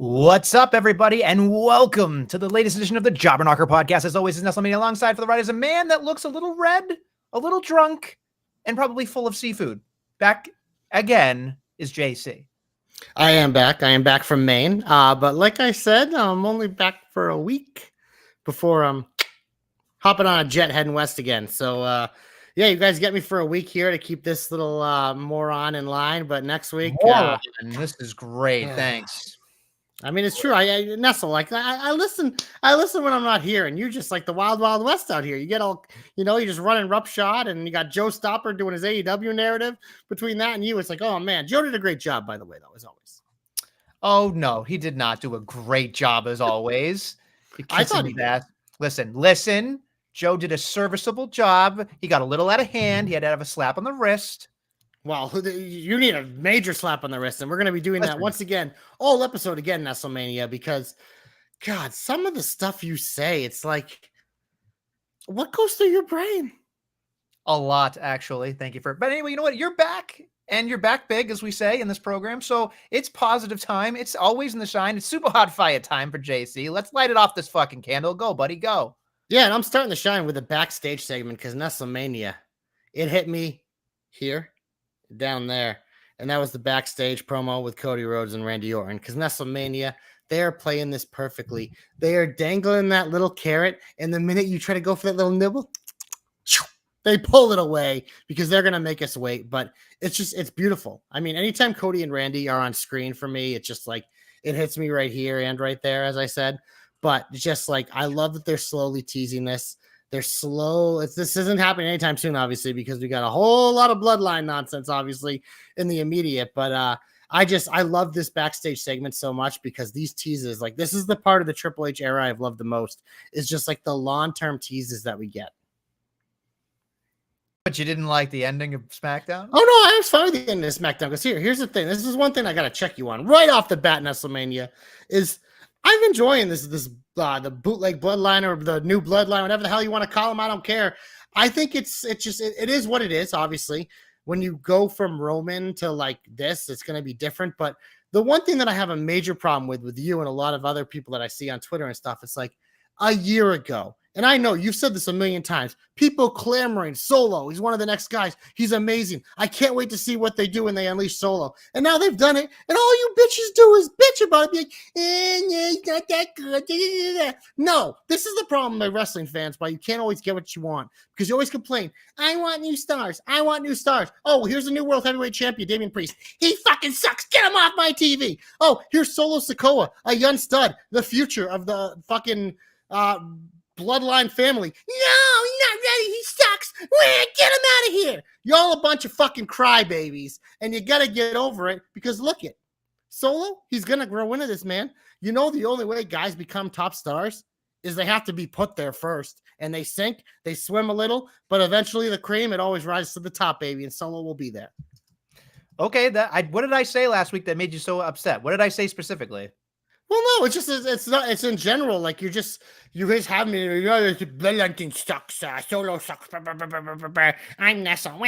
What's up, everybody, and welcome to the latest edition of the Jobber Knocker podcast. As always, is Nestlemania alongside for the ride is a man that looks a little red, a little drunk, and probably full of seafood. Back again is JC. I am back. I am back from Maine. But like I said, I'm only back for a week before I'm hopping on a jet heading west again. So, yeah, you guys get me for a week here to keep this little moron in line. But next week, this is great. Thanks. I mean, it's true. I Nestle, like I listen when I'm not here, and you're just like the wild, wild west out here. You get all, you just running roughshod, and you got Joe Stopper doing his AEW narrative. Between that and you, it's like, oh man, Joe did a great job, by the way, though, as always. Oh no, he did not do a great job as always. I thought he did. Listen. Joe did a serviceable job. He got a little out of hand. He had to have a slap on the wrist. Well, you need a major slap on the wrist, and we're going to be doing that once again, all episode again, Nestlemania, because, God, some of the stuff you say, it's like, what goes through your brain? A lot, actually. Thank you for it. But anyway, you know what? You're back, and you're back big, as we say in this program, so it's positive time. It's always in the shine. It's super hot fire time for JC. Let's light it off this fucking candle. Go, buddy, go. Yeah, and I'm starting to shine with a backstage segment, because Nestlemania, it hit me here. Down there, and that was the backstage promo with Cody Rhodes and Randy Orton, because Nestlemania, they are playing this perfectly. They are dangling that little carrot, and the minute you try to go for that little nibble, they pull it away because they're going to make us wait. But it's beautiful. I mean, anytime Cody and Randy are on screen for me, it's just like it hits me right here and right there, as I said. But just like, I love that they're slowly teasing this. They're slow. This isn't happening anytime soon, obviously, because we got a whole lot of bloodline nonsense, obviously, in the immediate. But I love this backstage segment so much, because these teases, like, this is the part of the Triple H era I've loved the most, is just like the long-term teases that we get. But you didn't like the ending of SmackDown? Oh, no, I was fine with the ending of SmackDown, because here's the thing. This is one thing I got to check you on right off the bat, Nestlemania, is I'm enjoying this the bootleg bloodline, or the new bloodline, whatever the hell you want to call them. I don't care. I think it is what it is. Obviously, when you go from Roman to like this, it's going to be different. But the one thing that I have a major problem with you and a lot of other people that I see on Twitter and stuff, it's like a year ago. And I know you've said this a million times. People clamoring, Solo, he's one of the next guys. He's amazing. I can't wait to see what they do when they unleash Solo. And now they've done it. And all you bitches do is bitch about it. Be like, yeah, he's not that good. No, this is the problem with wrestling fans, but you can't always get what you want, because you always complain. I want new stars. I want new stars. Oh, here's a new world heavyweight champion, Damian Priest. He fucking sucks. Get him off my TV. Oh, here's Solo Sikoa, a young stud, the future of the fucking bloodline family. No, he's not ready. He sucks. Get him out of here. Y'all a bunch of fucking crybabies, and you got to get over it, because look it. Solo, he's going to grow into this, man. You know, the only way guys become top stars is they have to be put there first, and they sink, they swim a little, but eventually the cream, it always rises to the top, baby, and Solo will be there. Okay, what did I say last week that made you so upset? What did I say specifically? Well, no, it's just, it's in general. Like, you guys have me, bloodline sucks, Solo sucks, I'm Nestle,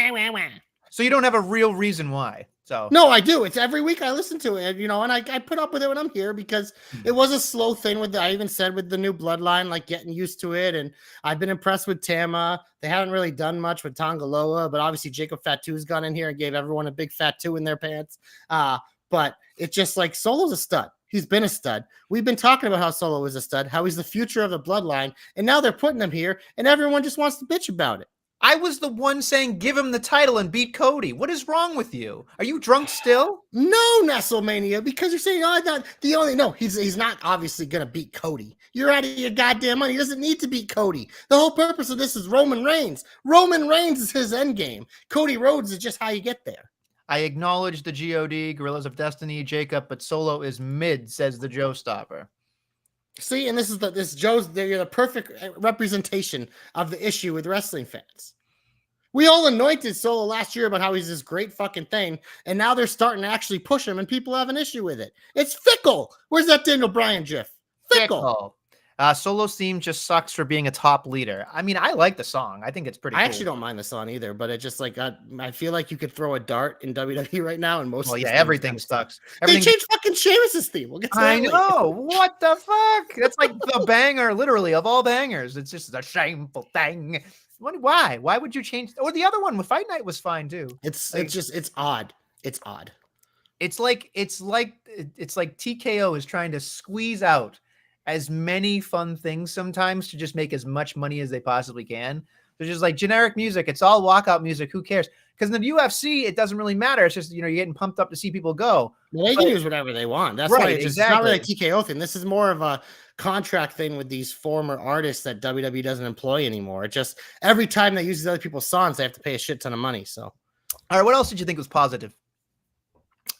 So you don't have a real reason why? So No, I do. It's every week I listen to it, and I put up with it when I'm here because it was a slow thing I even said with the new bloodline, like getting used to it. And I've been impressed with Tama. They haven't really done much with Tongaloa, but obviously Jacob Fatu's gone in here and gave everyone a big fat two in their pants. But it's just like Solo's a stud. He's been a stud. We've been talking about how Solo is a stud, how he's the future of the bloodline, and now they're putting him here, and everyone just wants to bitch about it. I was the one saying give him the title and beat Cody. What is wrong with you? Are you drunk still? No, Nestlemania, because you're saying, he's not obviously gonna beat Cody. You're out of your goddamn mind. He doesn't need to beat Cody. The whole purpose of this is Roman Reigns. Roman Reigns is his end game. Cody Rhodes is just how you get there. I acknowledge the God, Gorillas of Destiny, Jacob, but Solo is mid, says the Joe Stopper. See, and you're the perfect representation of the issue with wrestling fans. We all anointed Solo last year about how he's this great fucking thing, and now they're starting to actually push him, and people have an issue with it. It's fickle. Where's that Daniel Bryan gif? Fickle. Solo's theme just sucks for being a top leader. I mean, I like the song. I think it's pretty cool. I actually don't mind the song either, but it just like I feel like you could throw a dart in WWE right now, and most. Well, yeah, everything sucks. They changed fucking Sheamus's theme. We'll get to that I know. What the fuck? That's like the banger, literally, of all bangers. It's just a shameful thing. Why? Why would you change? Or the other one with Fight Night was fine too. It's odd. It's odd. It's like TKO is trying to squeeze out as many fun things sometimes to just make as much money as they possibly can. They're just like generic music. It's all walkout music. Who cares? Because in the UFC, it doesn't really matter. It's just, you're getting pumped up to see people go. Well, they can use whatever they want. That's right. It's not really a TKO thing. This is more of a contract thing with these former artists that WWE doesn't employ anymore. It just every time they use these other people's songs, they have to pay a shit ton of money. So, all right, what else did you think was positive?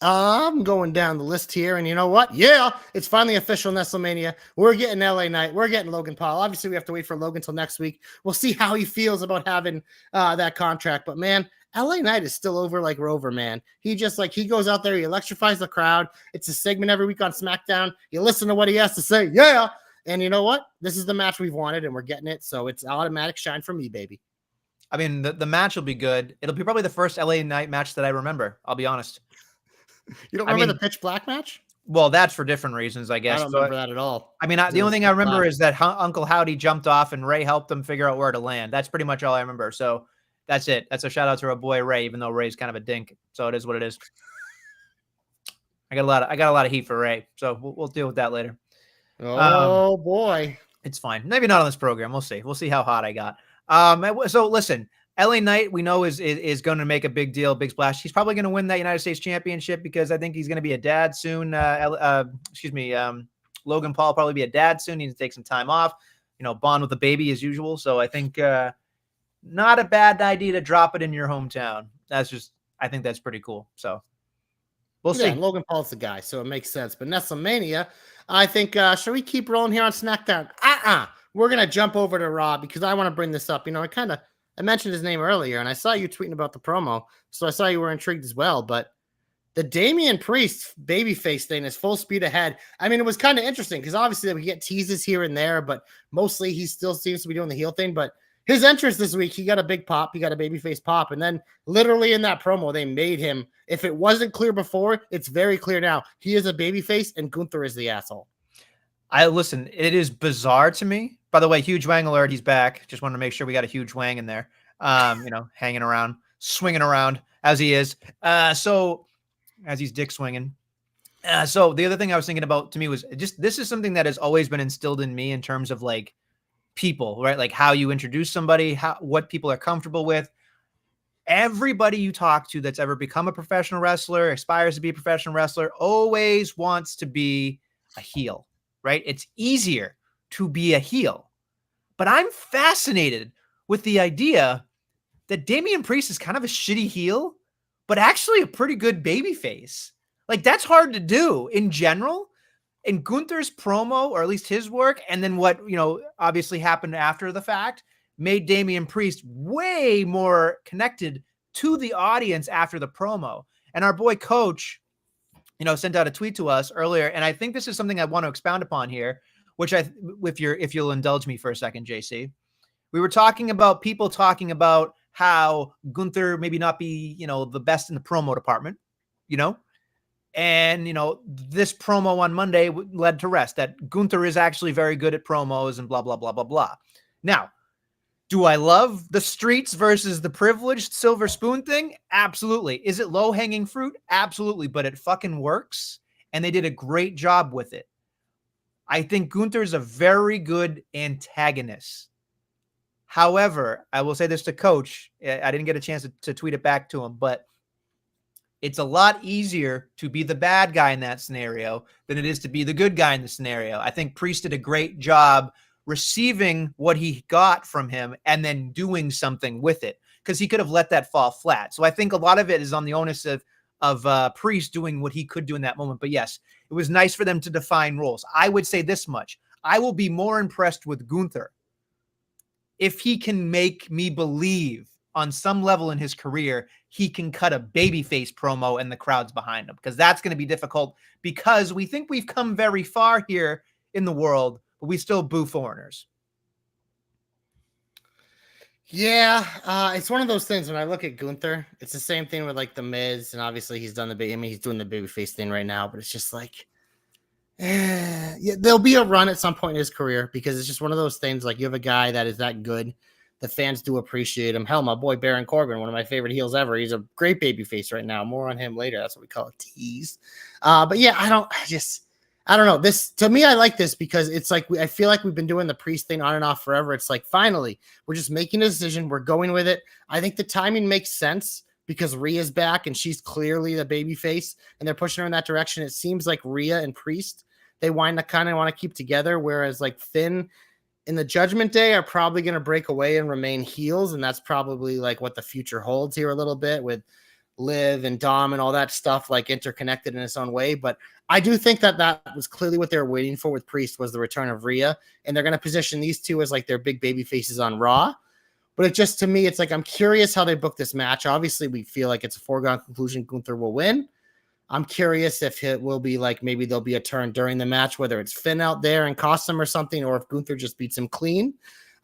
I'm going down the list here, and you know what? Yeah, it's finally official, Nestlemania. We're getting LA Knight. We're getting Logan Paul. Obviously, we have to wait for Logan till next week. We'll see how he feels about having that contract. But man, LA Knight is still over like Rover, man. He goes out there, he electrifies the crowd. It's a segment every week on SmackDown. You listen to what he has to say. Yeah. And you know what? This is the match we've wanted, and we're getting it. So it's automatic shine for me, baby. I mean, the match will be good. It'll be probably the first LA Knight match that I remember. I'll be honest. You don't remember the Pitch Black match? Well, that's for different reasons, I guess. I don't remember that at all. I mean, the only thing I remember is that Uncle Howdy jumped off and Ray helped him figure out where to land. That's pretty much all I remember. So that's it. That's a shout out to our boy Ray, even though Ray's kind of a dink. So it is what it is. I got a lot of heat for Ray. So we'll deal with that later. Oh boy. It's fine. Maybe not on this program. We'll see. We'll see how hot I got. So listen, LA Knight, we know is going to make a big deal, big splash. He's probably going to win that United States Championship because I think he's going to be a dad soon. Logan Paul will probably be a dad soon. He needs to take some time off, bond with the baby as usual. So I think not a bad idea to drop it in your hometown. I think that's pretty cool. So we'll see. Logan Paul's the guy, so it makes sense. But Nestlemania, I think, should we keep rolling here on SmackDown? We're going to jump over to Raw because I want to bring this up. I mentioned his name earlier, and I saw you tweeting about the promo, so I saw you were intrigued as well. But the Damian Priest babyface thing is full speed ahead. I mean, it was kind of interesting because obviously we get teases here and there, but mostly he still seems to be doing the heel thing. But his entrance this week, he got a big pop. He got a babyface pop. And then literally in that promo, they made him, if it wasn't clear before, it's very clear now. He is a babyface, and Gunther is the asshole. Listen, it is bizarre to me. By the way, huge Wang alert. He's back. Just wanted to make sure we got a huge Wang in there. Hanging around, swinging around as he is. So as he's dick swinging. So the other thing I was thinking about to me was just, this is something that has always been instilled in me in terms of like people, right? Like how you introduce somebody, what people are comfortable with. Everybody you talk to that's ever become a professional wrestler, aspires to be a professional wrestler, always wants to be a heel, right? It's easier to be a heel. But I'm fascinated with the idea that Damian Priest is kind of a shitty heel, but actually a pretty good babyface. Like, that's hard to do in general. In Gunther's promo, or at least his work, and then what, obviously happened after the fact, made Damian Priest way more connected to the audience after the promo. And our boy Coach, sent out a tweet to us earlier, and I think this is something I want to expound upon here, which if you'll indulge me for a second, JC. We were talking about how Gunther maybe not be, the best in the promo department. you know? And, this promo on Monday led to rest that Gunther is actually very good at promos and blah, blah, blah, blah, blah. Now, do I love the streets versus the privileged silver spoon thing? Absolutely. Is it low-hanging fruit? Absolutely. But it fucking works. And they did a great job with it. I think Gunther's a very good antagonist. However, I will say this to Coach. I didn't get a chance to tweet it back to him, but it's a lot easier to be the bad guy in that scenario than it is to be the good guy in the scenario. I think Priest did a great job receiving what he got from him and then doing something with it, because he could have let that fall flat. So I think a lot of it is on the onus of Priest doing what he could do in that moment. But yes, it was nice for them to define roles. I would say this much. I will be more impressed with Gunther if he can make me believe on some level in his career, he can cut a babyface promo and the crowd's behind him, because that's going to be difficult, because we think we've come very far here in the world, but we still boo foreigners. Yeah, it's one of those things. When I look at Gunther, it's the same thing with like the Miz, and obviously he's done he's doing the babyface thing right now, but it's just like, yeah, there'll be a run at some point in his career, because it's just one of those things. Like, you have a guy that is that good. The fans do appreciate him. Hell, my boy Baron Corbin, one of my favorite heels ever. He's a great babyface right now. More on him later. That's what we call a tease. But yeah, I don't know. This, to me, I like this because it's like, I feel like we've been doing the Priest thing on and off forever. It's like, finally, we're just making a decision. We're going with it. I think the timing makes sense because Rhea's back and she's clearly the babyface, and they're pushing her in that direction. It seems like Rhea and Priest, they kind of want to keep together, whereas like Finn in the Judgment Day are probably going to break away and remain heels. And that's probably like what the future holds here a little bit, with Liv and Dom and all that stuff, like interconnected in its own way. But I do think that was clearly what they were waiting for with Priest, was the return of Rhea. And they're going to position these two as like their big baby faces on Raw. But it just, to me, it's like, I'm curious how they book this match. Obviously, we feel like it's a foregone conclusion Gunther will win. I'm curious if it will be like, maybe there'll be a turn during the match, whether it's Finn out there and cost him or something, or if Gunther just beats him clean.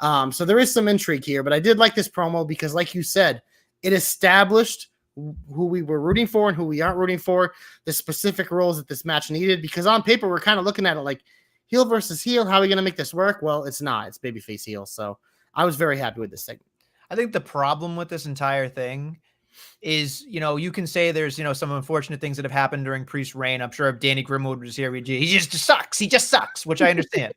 So there is some intrigue here, but I did like this promo because, like you said, it established who we were rooting for and who we aren't rooting for, the specific roles that this match needed, because on paper, we're kind of looking at it like heel versus heel. How are we going to make this work? Well, it's not. It's babyface heel. So I was very happy with this segment. I think the problem with this entire thing is, you can say there's, some unfortunate things that have happened during Priest's reign. I'm sure if Danny Grimwood was here, he just sucks. He just sucks, which I understand.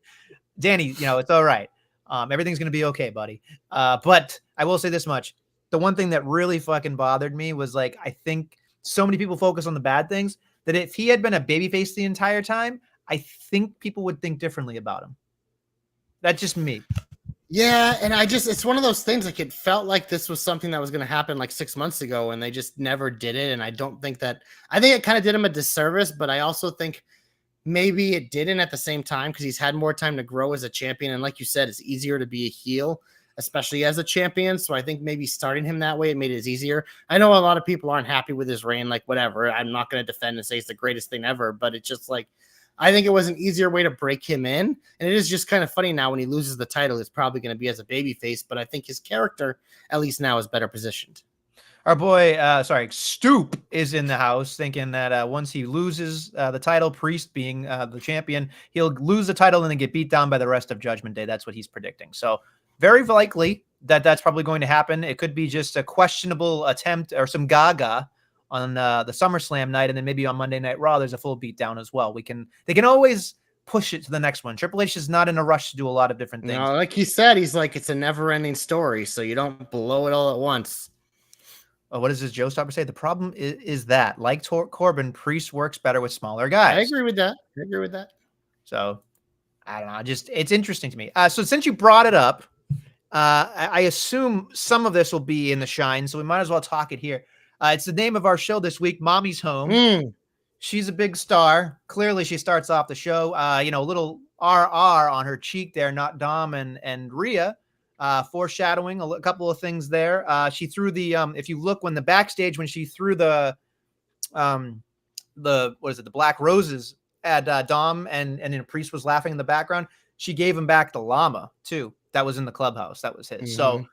Danny, it's all right. Everything's going to be okay, buddy. But I will say this much. The one thing that really fucking bothered me was, like, I think so many people focus on the bad things that if he had been a babyface the entire time, I think people would think differently about him. That's just me. Yeah, and it's one of those things, like, it felt like this was something that was going to happen like 6 months ago, and they just never did it. And I think it kind of did him a disservice, but I also think maybe it didn't at the same time, because he's had more time to grow as a champion. And like you said, it's easier to be a heel, especially as a champion. So I think maybe starting him that way, it made it easier. I know a lot of people aren't happy with his reign, like, whatever. I'm not going to defend and say it's the greatest thing ever, but it's just like, I think it was an easier way to break him in. And it is just kind of funny now when he loses the title, it's probably going to be as a babyface, but I think his character, at least now, is better positioned. Our boy, Stoop is in the house, thinking that once he loses the title, Priest being the champion, he'll lose the title and then get beat down by the rest of Judgment Day. That's what he's predicting. So very likely that's probably going to happen. It could be just a questionable attempt or some gaga on the SummerSlam night, and then maybe on Monday Night Raw, there's a full beatdown as well. They can always push it to the next one. Triple H is not in a rush to do a lot of different things. Like he said, he's like, it's a never-ending story, so you don't blow it all at once. What does his Joe Stopper say? The problem is that, like Corbin, Priest works better with smaller guys. I agree with that. So, I don't know. It's interesting to me. So since you brought it up, I assume some of this will be in the Shine, so we might as well talk it here. It's the name of our show this week, Mommy's Home. She's a big star. Clearly, she starts off the show, a little RR on her cheek there, not Dom and Rhea, foreshadowing a couple of things there. She threw the, if you look when she threw the black roses at Dom and Priest was laughing in the background, she gave him back the llama too. That was in the clubhouse. That was his. Mm-hmm. So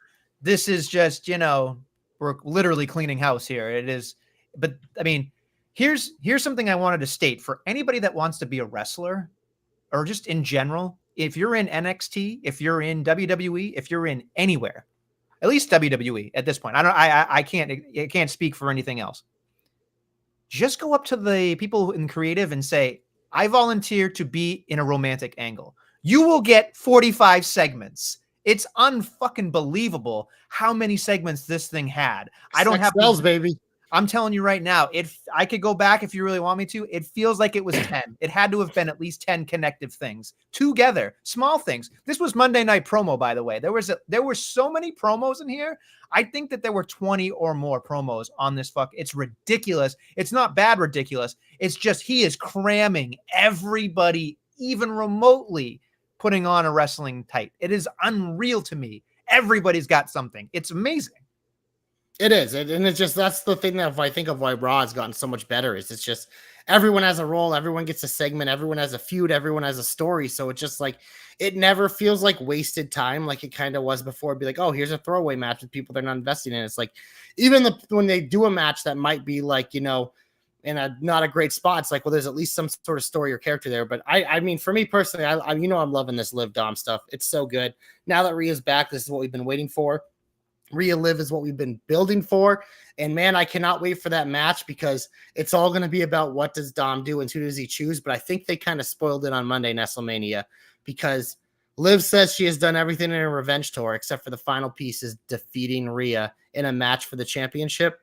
this is just, we're literally cleaning house here. It is, but I mean, Here's something I wanted to state for anybody that wants to be a wrestler or just in general. If you're in NXT, if you're in WWE, if you're in anywhere, at least WWE at this point, I can't speak for anything else. Just go up to the people in creative and say, I volunteer to be in a romantic angle. You will get 45 segments. It's unfucking believable how many segments this thing had. I don't have sells, baby. I'm telling you right now, if I could go back, if you really want me to, it feels like it was 10. It had to have been at least 10 connective things together, small things. This was Monday Night Promo, by the way. There were so many promos in here. I think that there were 20 or more promos on this It's ridiculous. It's not bad ridiculous. It's just he is cramming everybody, even remotely, putting on a wrestling tight. It is unreal to me. Everybody's got something. It's amazing. It is, and it's just that's the thing that I think of why Raw has gotten so much better is it's just everyone has a role, everyone gets a segment, everyone has a feud, everyone has a story. So it's just like it never feels like wasted time, like it kind of was before. It'd be like, oh, here's a throwaway match with people they're not investing in. It's like even when they do a match that might be like in a not a great spot, it's like, well, there's at least some sort of story or character there. But I mean, for me personally, I'm loving this Liv Dom stuff. It's so good. Now that Rhea's back, this is what we've been waiting for. Rhea Liv is what we've been building for. And man, I cannot wait for that match because it's all going to be about what does Dom do and who does he choose. But I think they kind of spoiled it on Monday, Nestlemania, because Liv says she has done everything in her revenge tour except for the final piece is defeating Rhea in a match for the championship.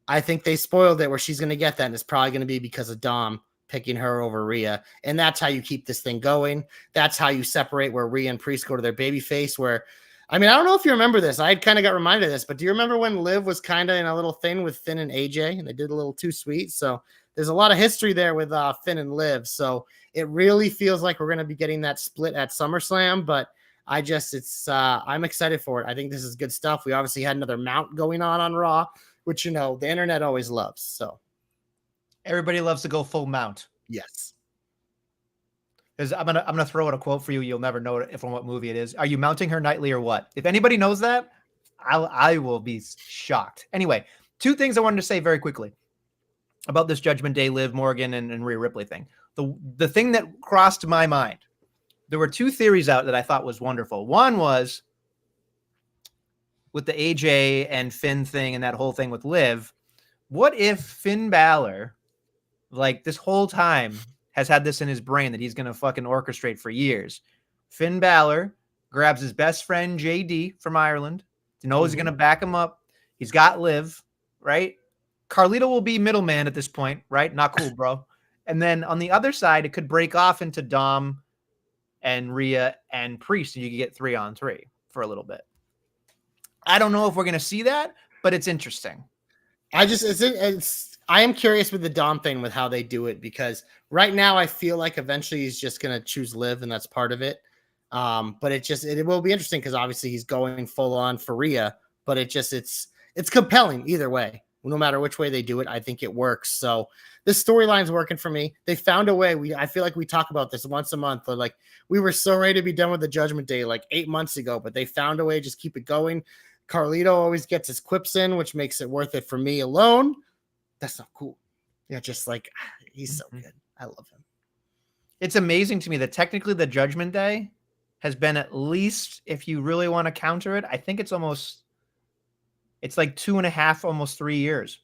I think they spoiled it where she's going to get that. And it's probably going to be because of Dom picking her over Rhea. And that's how you keep this thing going. That's how you separate where Rhea and Priest go to their baby face where, I mean, I don't know if you remember this. I kind of got reminded of this, but do you remember when Liv was kind of in a little thing with Finn and AJ and they did a little too sweet? So there's a lot of history there with Finn and Liv. So it really feels like we're going to be getting that split at SummerSlam, but I'm excited for it. I think this is good stuff. We obviously had another mount going on Raw, which, the internet always loves. So everybody loves to go full mount. Yes. Because I'm gonna throw out a quote for you. You'll never know from what movie it is. Are you mounting her nightly or what? If anybody knows that, I will be shocked. Anyway, two things I wanted to say very quickly about this Judgment Day Liv Morgan and Rhea Ripley thing. The thing that crossed my mind, there were two theories out that I thought was wonderful. One was with the AJ and Finn thing and that whole thing with Liv. What if Finn Balor, like this whole time, has had this in his brain that he's going to fucking orchestrate for years? Finn Balor grabs his best friend, JD, from Ireland. He knows he's going to back him up. He's got Liv, right? Carlito will be middleman at this point, right? Not cool, bro. And then on the other side, it could break off into Dom and Rhea and Priest, and you could get 3-on-3 for a little bit. I don't know if we're going to see that, but it's interesting. I am curious with the Dom thing with how they do it because right now I feel like eventually he's just going to choose Liv and that's part of it. But it will be interesting because obviously he's going full on for Rhea, but it's compelling either way. No matter which way they do it, I think it works. So this storyline's working for me. They found a way. I feel like we talk about this once a month. Like we were so ready to be done with the Judgment Day like 8 months ago, but they found a way. Just keep it going. Carlito always gets his quips in, which makes it worth it for me alone. That's not cool. Yeah, just like he's so good. I love him. It's amazing to me that technically the Judgment Day has been at least, if you really want to counter it, I think it's like 2.5, almost 3 years.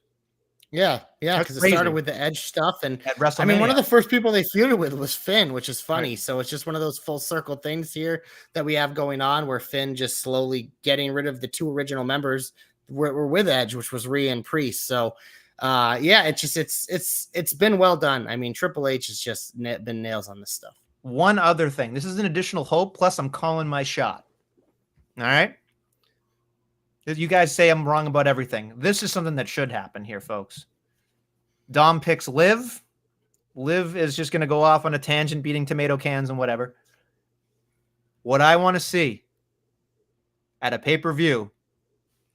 Yeah, because it started with the Edge stuff, and at WrestleMania. I mean, one of the first people they feuded with was Finn, which is funny. Right. So it's just one of those full circle things here that we have going on, where Finn just slowly getting rid of the two original members were with Edge, which was Rhea and Priest. So, it's been well done. I mean, Triple H has just been nails on this stuff. One other thing, this is an additional hope. Plus, I'm calling my shot. All right. You guys say I'm wrong about everything. This is something that should happen here, folks. Dom picks Liv. Liv is just going to go off on a tangent, beating tomato cans and whatever. What I want to see at a pay-per-view,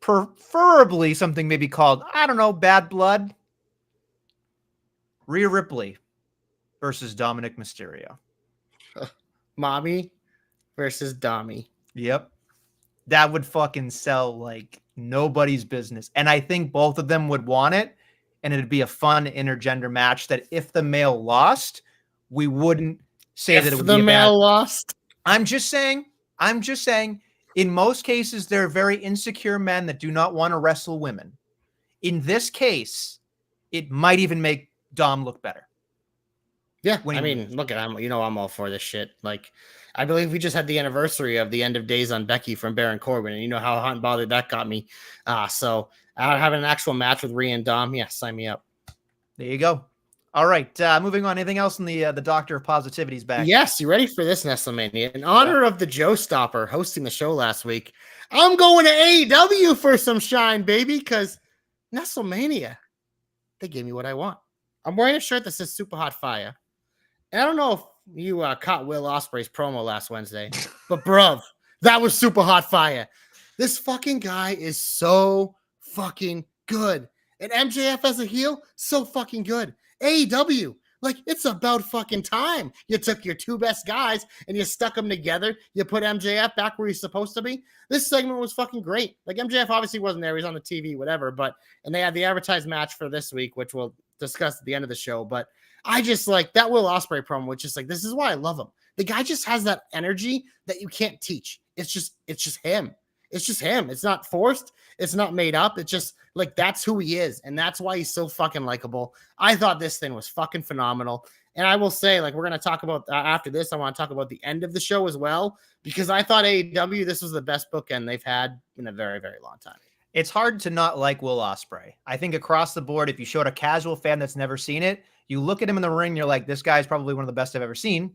preferably something maybe called, I don't know, Bad Blood. Rhea Ripley versus Dominic Mysterio. Mami versus Dommy. Yep. That would fucking sell like nobody's business. And I think both of them would want it. and it'd be a fun intergender match that if the male lost, we wouldn't say that it would the be a male bad. lost. I'm just saying, in most cases, there are very insecure men that do not want to wrestle women. In this case, it might even make Dom look better. Yeah, When I he mean, look at I'm all for this shit. Like, I believe we just had the anniversary of the end of days on Becky from Baron Corbin, and you know how hot and bothered that got me. So having an actual match with Rhea and Dom, yeah, sign me up. There you go. All right, moving on. Anything else in the Doctor of Positivity's back? Yes, you ready for this, Nestlemania? In honor of the Joe Stopper hosting the show last week, I'm going to AEW for some shine, baby, because Nestlemania, they gave me what I want. I'm wearing a shirt that says Super Hot Fire. And I don't know if you caught Will Ospreay's promo last Wednesday, but bruv, that was Super Hot Fire. This fucking guy is so fucking good. And MJF as a heel, so fucking good. AEW, like, it's about fucking time. You took your two best guys and you stuck them together. You put MJF back where he's supposed to be. This segment was fucking great. Like, MJF obviously wasn't there. He's on the TV, whatever. And they had the advertised match for this week, which we'll discuss at the end of the show. But I just like that Will Ospreay promo, which is like, this is why I love him. The guy just has that energy that you can't teach. It's just him. It's just him. It's not forced. It's not made up. It's just like, that's who he is. And that's why he's so fucking likable. I thought this thing was fucking phenomenal. And I will say, like, we're going to talk about after this, I want to talk about the end of the show as well, because I thought AEW, this was the best bookend they've had in a very, very long time. It's hard to not like Will Ospreay. I think across the board, if you showed a casual fan that's never seen it, you look at him in the ring, you're like, this guy's probably one of the best I've ever seen.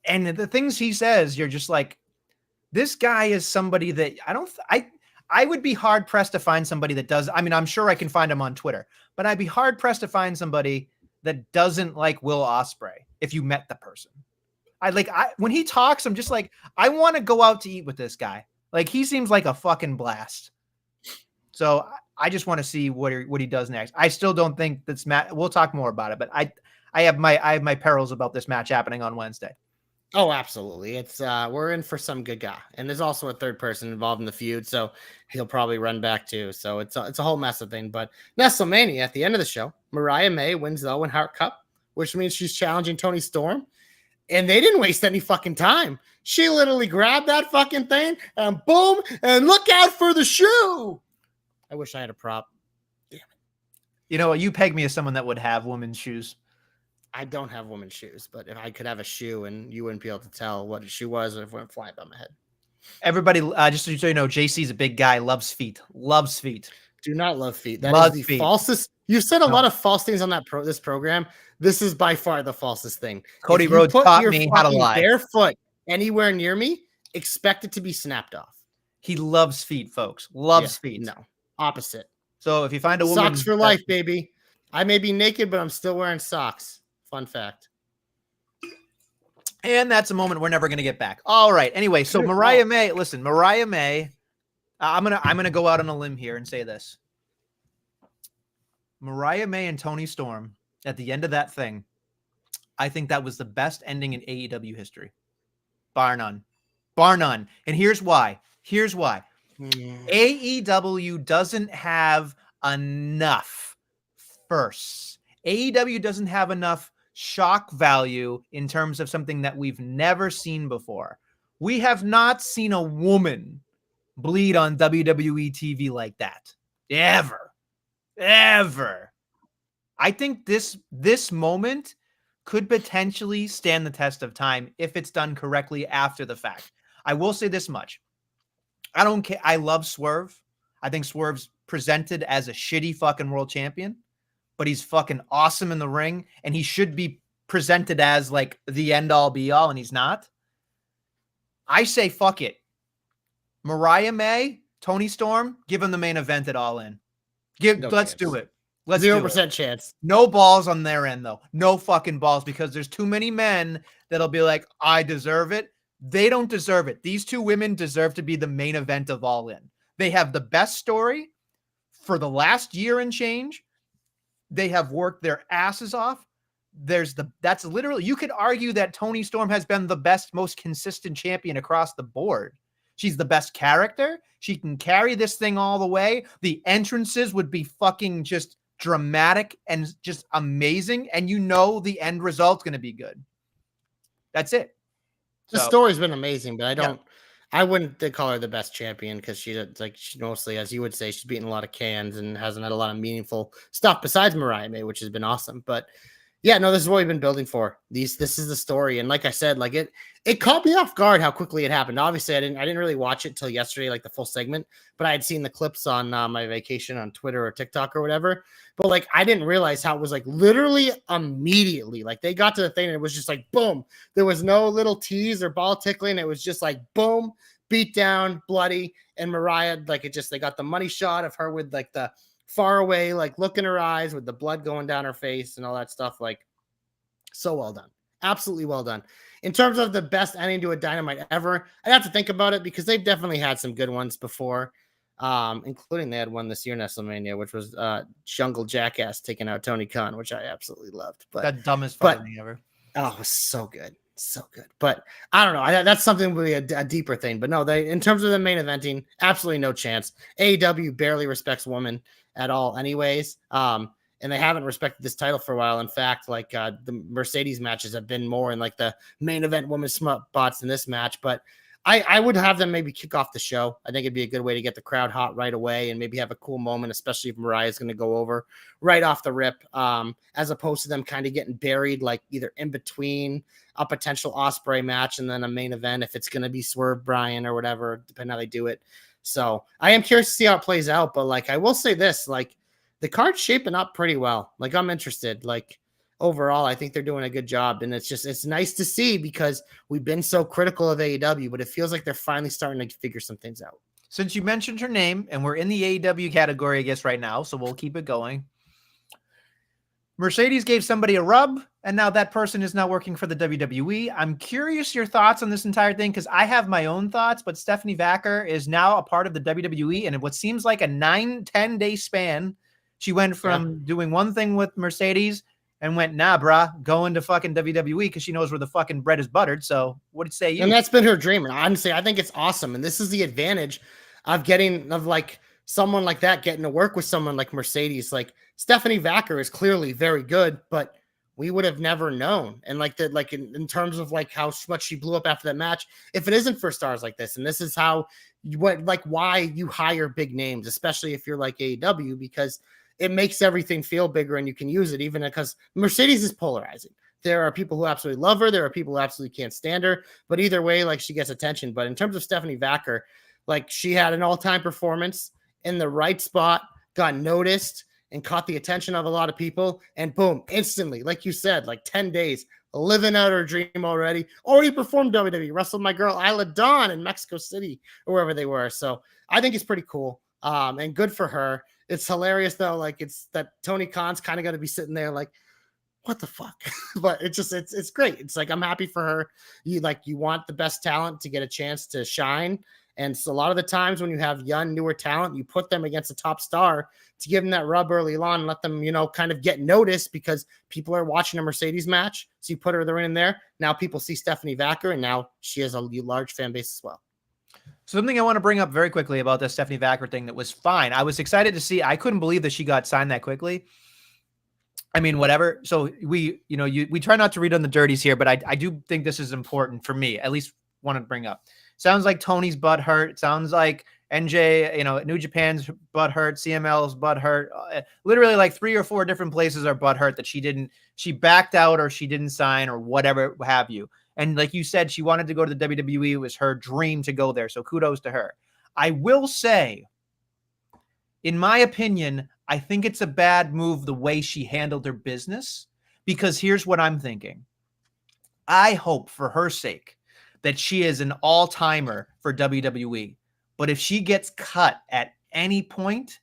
And the things he says, you're just like, this guy is somebody that I would be hard pressed to find somebody that does. I mean, I'm sure I can find him on Twitter, but I'd be hard pressed to find somebody that doesn't like Will Ospreay if you met the person. When he talks, I'm just like, I want to go out to eat with this guy. Like, he seems like a fucking blast. So I just want to see what he does next. I still don't think that's match. We'll talk more about it, but I have my perils about this match happening on Wednesday. Oh, absolutely. It's we're in for some good guy, and there's also a third person involved in the feud, so he'll probably run back too. So it's a whole mess of thing. But Nestlemania at the end of the show, Mariah May wins the Owen Hart Cup, which means she's challenging Toni Storm, and they didn't waste any fucking time. She literally grabbed that fucking thing and boom, and look out for the shoe. I wish I had a prop. Damn it. You know, you peg me as someone that would have women's shoes. I don't have women's shoes, but if I could have a shoe and you wouldn't be able to tell what a shoe was, if it went flying by my head. Everybody, just so you know, JC's a big guy, loves feet. Do not love feet. That Loves is the feet. falsest. You said a lot of false things on this program. This is by far the falsest thing. Cody If you Rhodes put taught your me how to fucking lie. bare foot anywhere near me, expect it to be snapped off. He loves feet, folks. Loves feet. No, opposite. So if you find a woman, Socks for life, baby. I may be naked, but I'm still wearing socks. Fun fact. And that's a moment we're never going to get back. All right. Anyway, so Mariah May, listen, Mariah May, I'm going to go out on a limb here and say this. Mariah May and Toni Storm at the end of that thing, I think that was the best ending in AEW history. Bar none. Bar none. And here's why. AEW doesn't have enough firsts. AEW doesn't have enough shock value in terms of something that we've never seen before. We have not seen a woman bleed on WWE TV like that. Ever. I think this moment could potentially stand the test of time if it's done correctly after the fact. I will say this much. I don't care. I love Swerve. I think Swerve's presented as a shitty fucking world champion, but he's fucking awesome in the ring, and he should be presented as like the end all be all, and he's not. I say fuck it. Mariah May, Toni Storm, give him the main event at All In. Let's do it. Let's 0% chance. No balls on their end, though. No fucking balls, because there's too many men that'll be like, I deserve it. They don't deserve it. These two women deserve to be the main event of All In. They have the best story for the last year and change. They have worked their asses off. That's literally, you could argue that Toni Storm has been the best, most consistent champion across the board. She's the best character. She can carry this thing all the way. The entrances would be fucking just dramatic and just amazing, and you know the end result's going to be good. That's it. The So, story's been amazing, but yeah. I wouldn't call her the best champion because she mostly, as you would say, she's beaten a lot of cans and hasn't had a lot of meaningful stuff besides Mariah May, which has been awesome. But yeah, no, this is what we've been building for. This is the story, and like I said, like it caught me off guard how quickly it happened. Obviously, I didn't really watch it till yesterday, like the full segment, but I had seen the clips on my vacation on Twitter or TikTok or whatever. But like, I didn't realize how it was like literally immediately. Like they got to the thing and it was just like boom. There was no little tease or ball tickling. It was just like boom, beat down, bloody, and Mariah they got the money shot of her with like the far away, like look in her eyes with the blood going down her face and all that stuff. Like, so well done. Absolutely well done. In terms of the best ending to a Dynamite ever, I'd have to think about it because they've definitely had some good ones before, including they had one this year, Nestlemania, which was Jungle Jackass taking out Tony Khan, which I absolutely loved. But the dumbest fucking thing ever. Oh, it was so good. So good. But I don't know. That's something with a deeper thing. But no, in terms of the main eventing, absolutely no chance. AEW barely respects women at all anyways. And they haven't respected this title for a while. In fact, like the Mercedes matches have been more in like the main event women's spots than this match. But I would have them maybe kick off the show. I think it'd be a good way to get the crowd hot right away and maybe have a cool moment, especially if Mariah's going to go over right off the rip, as opposed to them kind of getting buried like either in between a potential Ospreay match and then a main event if it's going to be Swerve Bryan or whatever, depending how they do it. So I am curious to see how it plays out. But like I will say this, like the card's shaping up pretty well. Like I'm interested. Like overall, I think they're doing a good job. And it's nice to see because we've been so critical of AEW, but it feels like they're finally starting to figure some things out. Since you mentioned her name, and we're in the AEW category, I guess, right now, so we'll keep it going. Mercedes gave somebody a rub, and now that person is now working for the WWE. I'm curious your thoughts on this entire thing because I have my own thoughts, but Stephanie Vacker is now a part of the WWE, and in what seems like a 9-10 day span, she went from doing one thing with Mercedes and went, nah, brah, going to fucking WWE because she knows where the fucking bread is buttered. So what did say you? And that's been her dream. And honestly, I think it's awesome. And this is the advantage of like someone like that getting to work with someone like Mercedes. Like Stephanie Vacker is clearly very good, but we would have never known. And like that, like in terms of like how much she blew up after that match, if it isn't for stars like this, and this is how why you hire big names, especially if you're like AEW, because it makes everything feel bigger and you can use it even because Mercedes is polarizing. There are people who absolutely love her. There are people who absolutely can't stand her, but either way, like she gets attention. But in terms of Stephanie Vacker, like she had an all-time performance in the right spot, got noticed and caught the attention of a lot of people. And boom, instantly, like you said, like 10 days, living out her dream already performed WWE, wrestled my girl Isla Dawn in Mexico City or wherever they were. So I think it's pretty cool and good for her. It's hilarious though. Like it's that Tony Khan's kind of got to be sitting there like, what the fuck? But it's great. It's like, I'm happy for her. You want the best talent to get a chance to shine. And so a lot of the times when you have young, newer talent, you put them against a top star to give them that rub early on and let them, kind of get noticed because people are watching a Mercedes match. So you put her in there. Now people see Stephanie Vacker and now she has a large fan base as well. Something I want to bring up very quickly about the Stephanie Vacker thing that was fine. I was excited to see. I couldn't believe that she got signed that quickly. I mean, whatever. So we try not to read on the dirties here, but I do think this is important for me. At least want to bring up. Sounds like Tony's butt hurt. It sounds like NJ, New Japan's butt hurt. CML's butt hurt. Literally like 3 or 4 different places are butt hurt that she backed out or she didn't sign or whatever have you. And like you said, she wanted to go to the WWE. It was her dream to go there. So kudos to her. I will say, in my opinion, I think it's a bad move the way she handled her business, because here's what I'm thinking. I hope for her sake that she is an all-timer for WWE. But if she gets cut at any point,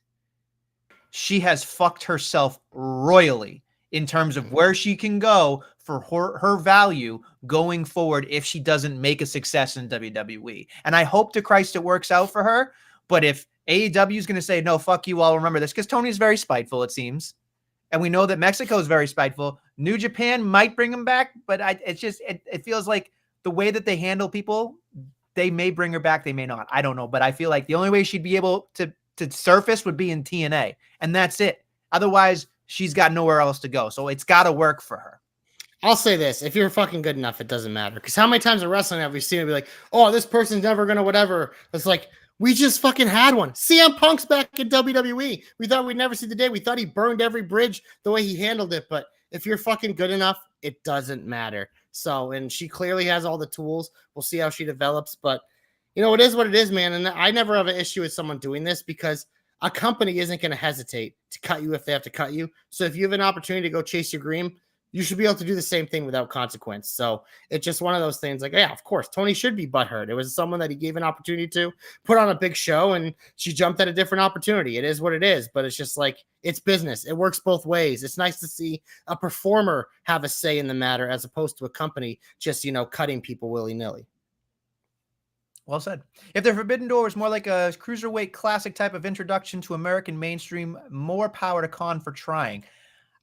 she has fucked herself royally in terms of where she can go for her value going forward if she doesn't make a success in WWE. And I hope to Christ it works out for her. But if AEW is going to say, no, fuck you all, remember this, because Tony's very spiteful, it seems. And we know that Mexico is very spiteful. New Japan might bring him back, but it feels like the way that they handle people, they may bring her back, they may not. I don't know. But I feel like the only way she'd be able to surface would be in TNA. And that's it. Otherwise, she's got nowhere else to go. So it's got to work for her. I'll say this: if you're fucking good enough, it doesn't matter. Because how many times in wrestling have we seen it be like, "Oh, this person's never gonna whatever"? It's like we just fucking had one. CM Punk's back in WWE. We thought we'd never see the day. We thought he burned every bridge the way he handled it. But if you're fucking good enough, it doesn't matter. So, and she clearly has all the tools. We'll see how she develops. But you know, it is what it is, man. And I never have an issue with someone doing this because a company isn't going to hesitate to cut you if they have to cut you. So if you have an opportunity to go chase your dream, you should be able to do the same thing without consequence. So it's just one of those things like, yeah, of course, Tony should be butthurt. It was someone that he gave an opportunity to put on a big show and she jumped at a different opportunity. It is what it is, but it's just like, it's business. It works both ways. It's nice to see a performer have a say in the matter as opposed to a company just, you know, cutting people willy-nilly. Well said. If the Forbidden Door was more like a cruiserweight classic type of introduction to American mainstream, more power to Khan for trying.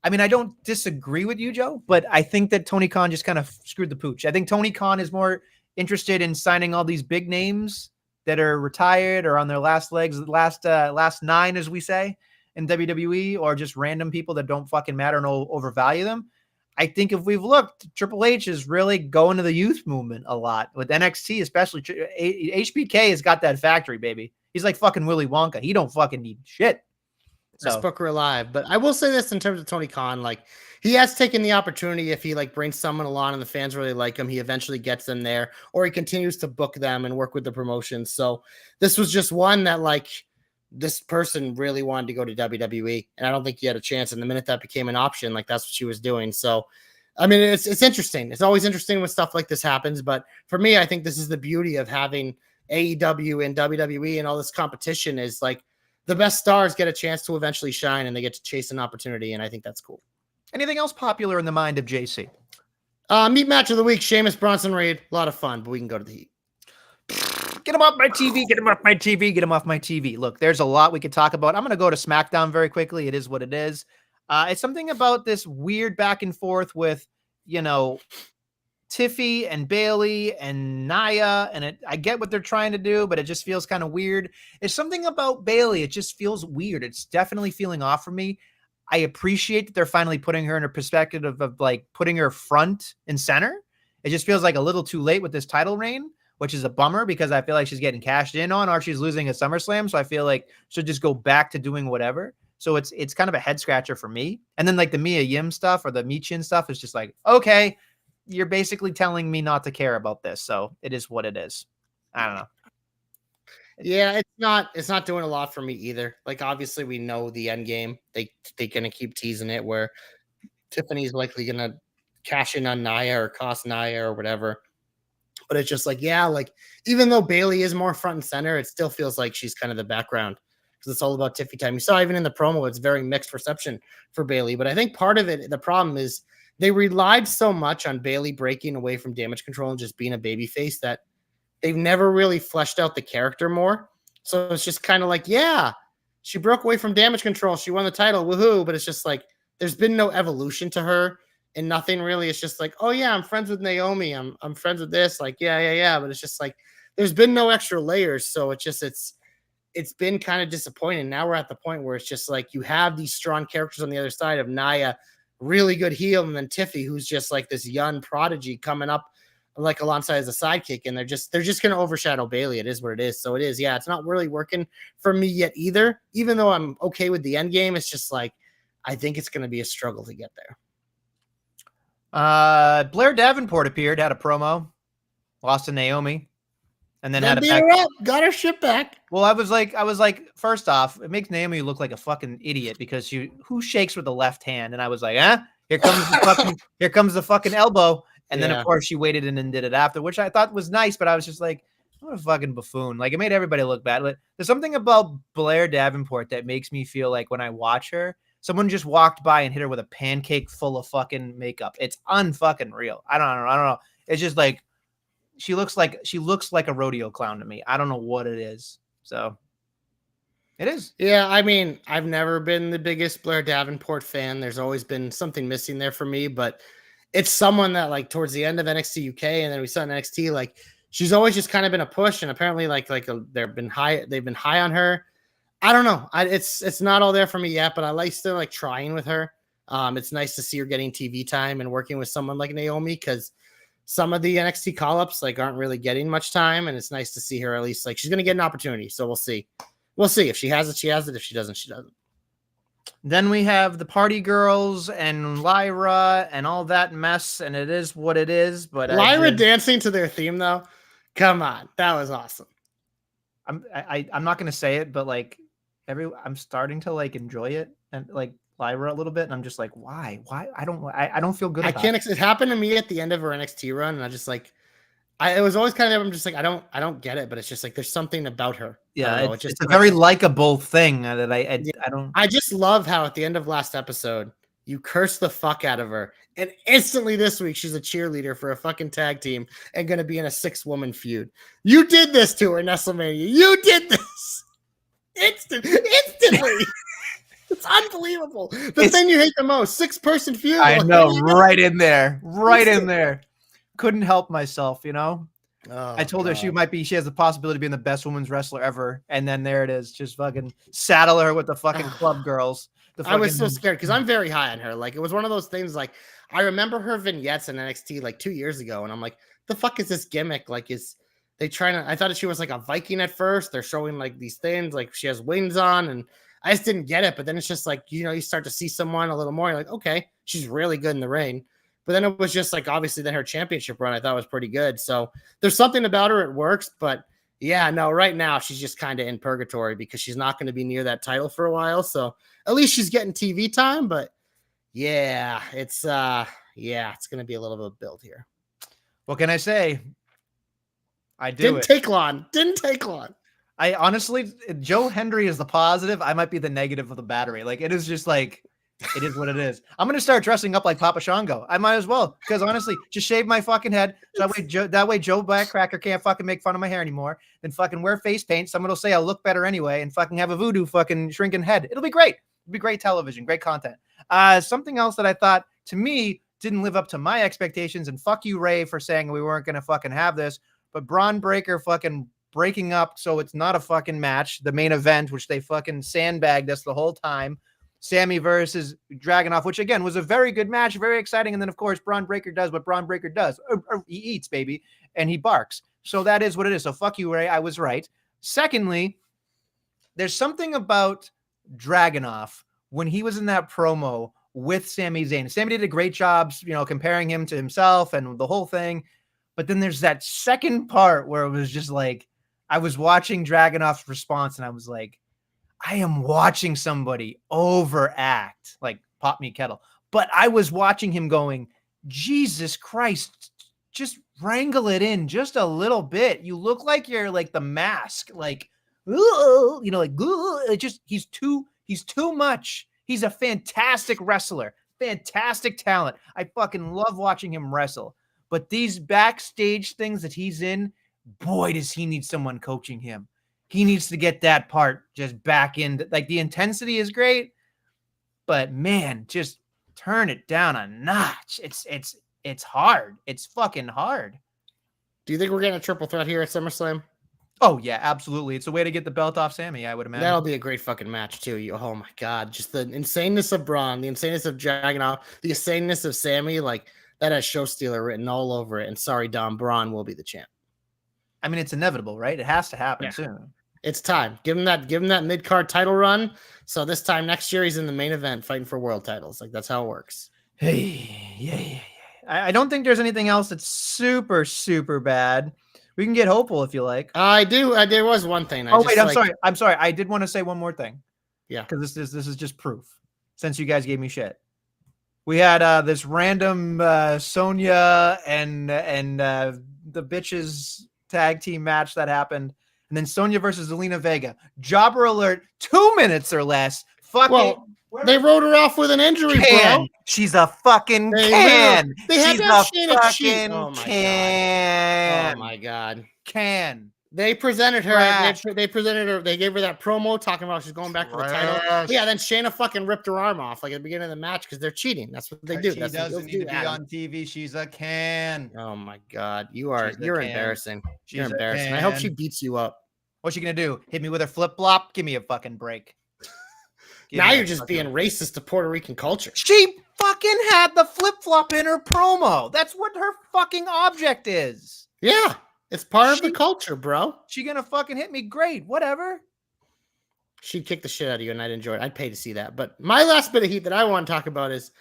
I mean, I don't disagree with you, Joe, but I think that Tony Khan just kind of screwed the pooch. I think Tony Khan is more interested in signing all these big names that are retired or on their last legs, last nine, as we say, in WWE, or just random people that don't fucking matter and overvalue them. I think if we've looked, Triple H is really going to the youth movement a lot with NXT, especially. HBK has got that factory, baby. He's like fucking Willy Wonka. He don't fucking need shit. Best booker alive. But I will say this in terms of Tony Khan, like he has taken the opportunity if he like brings someone along and the fans really like him, he eventually gets them there, or he continues to book them and work with the promotions. So this was just one that like this person really wanted to go to WWE, and I don't think he had a chance. And the minute that became an option, like that's what she was doing. So I mean, it's interesting. It's always interesting when stuff like this happens. But for me, I think this is the beauty of having AEW and WWE and all this competition is like the best stars get a chance to eventually shine and they get to chase an opportunity. And I think that's cool. Anything else popular in the mind of JC? Meat match of the week, Sheamus Bronson Reed. A lot of fun, but we can go to the heat. Get him off my TV. Get him off my TV. Get him off my TV. Look, there's a lot we could talk about. I'm going to go to SmackDown very quickly. It is what it is. It's something about this weird back and forth with, you know, Tiffy and Bailey and Nia, and I get what they're trying to do, but it just feels kind of weird. It's something about Bailey. It just feels weird. It's definitely feeling off for me. I appreciate that they're finally putting her in a perspective of like putting her front and center. It just feels like a little too late with this title reign, which is a bummer because I feel like she's getting cashed in on or she's losing a SummerSlam. So I feel like she'll just go back to doing whatever. So it's kind of a head scratcher for me. And then like the Mia Yim stuff or the Michin stuff is just like, okay, you're basically telling me not to care about this. So it is what it is. I don't know. Yeah, it's not doing a lot for me either. Like obviously we know the end game. They're gonna keep teasing it where Tiffany's likely gonna cash in on Nia or cost Nia or whatever. But it's just like, yeah, like even though Bailey is more front and center, it still feels like she's kind of the background because it's all about Tiffy time. You saw even in the promo, it's very mixed reception for Bailey. But I think part of it, the problem is they relied so much on Bailey breaking away from Damage Control and just being a babyface that they've never really fleshed out the character more. So it's just kind of like, yeah, she broke away from Damage Control. She won the title. Woohoo. But it's just like, there's been no evolution to her and nothing really. It's just like, oh yeah, I'm friends with Naomi. I'm friends with this. Like, yeah. But it's just like, there's been no extra layers. So it's been kind of disappointing. Now we're at the point where it's just like, you have these strong characters on the other side of Nia, really good heel, and then Tiffy, who's just like this young prodigy coming up like alongside as a sidekick, and they're just going to overshadow Bailey. It is what it is. So it is. Yeah, it's not really working for me yet either. Even though I'm okay with the end game, it's just like I think it's going to be a struggle to get there. Blair Davenport appeared, had a promo, lost to Naomi, and then had a back. Got her shit back. Well, I was like, first off, it makes Naomi look like a fucking idiot because who shakes with the left hand, and I was like, here comes the fucking elbow. And then, of course, she waited and then did it after, which I thought was nice. But I was just like, what a fucking buffoon. Like, it made everybody look bad. There's something about Blair Davenport that makes me feel like when I watch her, someone just walked by and hit her with a pancake full of fucking makeup. It's unfucking real. I don't know. It's just like she looks like a rodeo clown to me. I don't know what it is. So it is. Yeah, I mean, I've never been the biggest Blair Davenport fan. There's always been something missing there for me, but it's someone that like towards the end of NXT UK and then we saw in NXT, like she's always just kind of been a push, and apparently like they've been high on her. I don't know. It's not all there for me yet, but I like still like trying with her. It's nice to see her getting TV time and working with someone like Naomi because some of the NXT call-ups like aren't really getting much time, and it's nice to see her at least like she's gonna get an opportunity. So we'll see. We'll see if she has it, she has it. If she doesn't, she doesn't. Then we have the party girls and Lyra and all that mess, and it is what it is. But Lyra dancing to their theme though, come on, that was awesome. I'm not gonna say it, but like I'm starting to like enjoy it and like Lyra a little bit, and I'm just like, why? I don't feel good. I can't. It happened to me at the end of her NXT run, and I just like, it was always kind of. I'm just like, I don't get it, but it's just like there's something about her. Yeah, it's a very likable thing that I don't. I just love how at the end of last episode you curse the fuck out of her, and instantly this week she's a cheerleader for a fucking tag team and going to be in a 6-woman feud. You did this to her, Nestlemania. You did this instantly. It's unbelievable. The thing you hate the most, 6-person feud. I know, right in there. Couldn't help myself, you know. Oh, I told her she has the possibility of being the best women's wrestler ever, and then there it is, just fucking saddle her with the fucking club girls. I was so scared because I'm very high on her. Like it was one of those things. Like I remember her vignettes in NXT like 2 years ago, and I'm like, the fuck is this gimmick? Like, is they trying to? I thought she was like a Viking at first. They're showing like these things, like she has wings on, and I just didn't get it. But then it's just like you start to see someone a little more. You're like, okay, she's really good in the ring. But then it was just like, obviously, then her championship run I thought was pretty good. So there's something about her. It works. But yeah, no, right now she's just kind of in purgatory because she's not going to be near that title for a while. So at least she's getting TV time. But yeah, it's going to be a little bit of a build here. What can I say? Didn't take long. I honestly, Joe Hendry is the positive. I might be the negative of the battery. Like it is just like. It is what it is. I'm going to start dressing up like Papa Shango. I might as well. Because honestly, just shave my fucking head. So that way Joe Blackcracker can't fucking make fun of my hair anymore. Then fucking wear face paint. Someone will say I'll look better anyway and fucking have a voodoo fucking shrinking head. It'll be great. It'll be great television. Great content. Something else that I thought to me didn't live up to my expectations. And fuck you, Ray, for saying we weren't going to fucking have this. But Braun Breaker fucking breaking up. So it's not a fucking match. The main event, which they fucking sandbagged us the whole time. Sammy versus Dragunov, which again was a very good match, very exciting. And then, of course, Braun Breaker does what Braun Breaker does. He eats, baby, and he barks. So that is what it is. So fuck you, Ray. I was right. Secondly, there's something about Dragunov when he was in that promo with Sami Zayn. Sammy did a great job, comparing him to himself and the whole thing. But then there's that second part where it was just like, I was watching Dragunov's response and I was like, I am watching somebody overact, like pop me kettle. But I was watching him going, Jesus Christ, just wrangle it in just a little bit. You look like you're like the Mask, like, he's too much. He's a fantastic wrestler, fantastic talent. I fucking love watching him wrestle. But these backstage things that he's in, boy, does he need someone coaching him. He needs to get that part just back in. Like the intensity is great, but man, just turn it down a notch. It's hard. It's fucking hard. Do you think we're getting a triple threat here at SummerSlam? Oh yeah, absolutely. It's a way to get the belt off Sammy, I would imagine. That'll be a great fucking match too. Oh my God, just the insaneness of Braun, the insaneness of Dragunov, the insaneness of Sammy. Like that has show stealer written all over it. And sorry, Dom, Braun will be the champ. I mean, it's inevitable, right? It has to happen soon. It's time. Give him that mid-card title run. So this time next year, he's in the main event fighting for world titles. Like that's how it works. Hey, yeah. I don't think there's anything else that's super, super bad. We can get hopeful if you like. I do. There was one thing. I'm sorry. I did want to say one more thing. Yeah. Because this is just proof. Since you guys gave me shit. We had this random Sonya and the bitches tag team match that happened. And then Sonya versus Zelina Vega. Jobber alert, 2 minutes or less. They wrote her off with an injury, bro. She's a fucking can. They had to have Shayna cheat. Oh my God. Can. They presented her. They presented her. They gave her that promo talking about she's going back to the title. Yeah, then Shayna fucking ripped her arm off like at the beginning of the match because they're cheating. That's what they do. She doesn't need to be on TV. She's a can. Oh my God, you're embarrassing. You're embarrassing. I hope she beats you up. What's she gonna do? Hit me with her flip flop? Give me a fucking break. Now you're just being racist to Puerto Rican culture. She fucking had the flip flop in her promo. That's what her fucking object is. Yeah, it's part of the culture, bro. She gonna fucking hit me? Great, whatever. She'd kick the shit out of you, and I'd enjoy it. I'd pay to see that. But my last bit of heat that I want to talk about is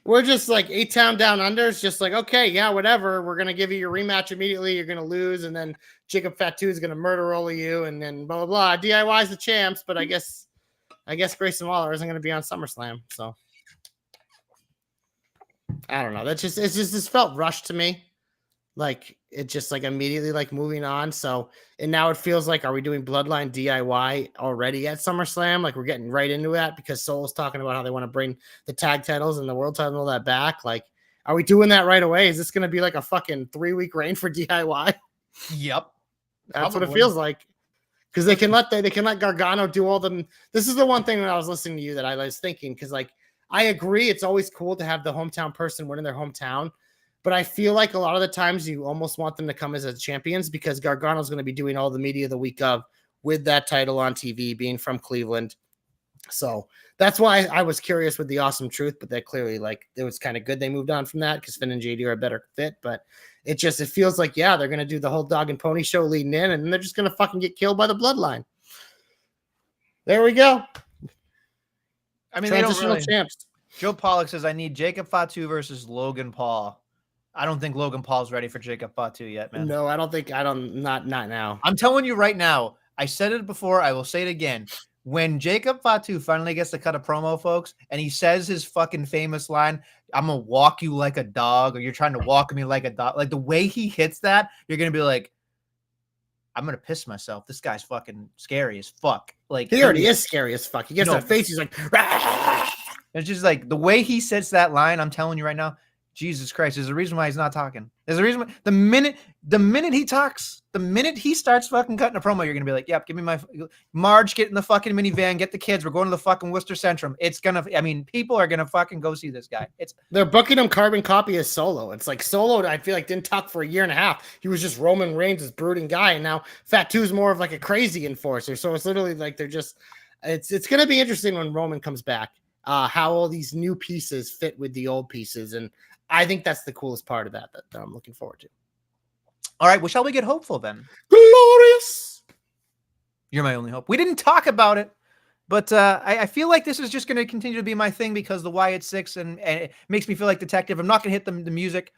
we're just like A-Town Down Under. It's just like, okay, yeah, whatever. We're going to give you your rematch immediately. You're going to lose. And then Jacob Fatu is going to murder all of you. And then blah, blah, blah. DIY's the champs. But I guess Grayson Waller isn't going to be on SummerSlam. So I don't know. It's just this felt rushed to me. Like it just like immediately like moving on. So, and now it feels like, are we doing Bloodline DIY already at SummerSlam? Like we're getting right into that because Solo's talking about how they want to bring the tag titles and the world title and all that back. Like, are we doing that right away? Is this going to be like a fucking 3-week reign for DIY? Yep. That's what it feels like. Because they can let Gargano do all them. This is the one thing when I was listening to you that I was thinking, because like I agree, it's always cool to have the hometown person win in their hometown. But I feel like a lot of the times you almost want them to come as champions because Gargano's going to be doing all the media the week of with that title on TV, being from Cleveland. So that's why I was curious with the Awesome Truth, but that clearly like it was kind of good they moved on from that because Finn and JD are a better fit. But it feels like, yeah, they're going to do the whole dog and pony show leading in, and then they're just going to fucking get killed by the Bloodline. There we go. I mean, transitional champs. Joe Pollock says, I need Jacob Fatu versus Logan Paul. I don't think Logan Paul's ready for Jacob Fatu yet, man. No, not now. I'm telling you right now. I said it before. I will say it again. When Jacob Fatu finally gets to cut a promo, folks, and he says his fucking famous line, I'm going to walk you like a dog, or you're trying to walk me like a dog. Like the way he hits that, you're going to be like, I'm going to piss myself. This guy's fucking scary as fuck. Like he already is scary as fuck. He gets that face. He's like, Rah! It's just like the way he says that line. I'm telling you right now, Jesus Christ, there's a reason why he's not talking. There's a reason why the minute he talks, the minute he starts fucking cutting a promo, you're going to be like, yep, give me my Marge, get in the fucking minivan, get the kids. We're going to the fucking Worcester Centrum. People are going to fucking go see this guy. They're booking him carbon copy as Solo. It's like Solo, I feel like didn't talk for a year and a half. He was just Roman Reigns' brooding guy. And now Fatu's more of like a crazy enforcer. So it's literally like it's going to be interesting when Roman comes back, how all these new pieces fit with the old pieces. And I think that's the coolest part of that I'm looking forward to. All right. Well, shall we get hopeful then? Glorious. You're my only hope. We didn't talk about it, but I feel like this is just going to continue to be my thing because the Wyatt Six and it makes me feel like detective. I'm not going to hit the music.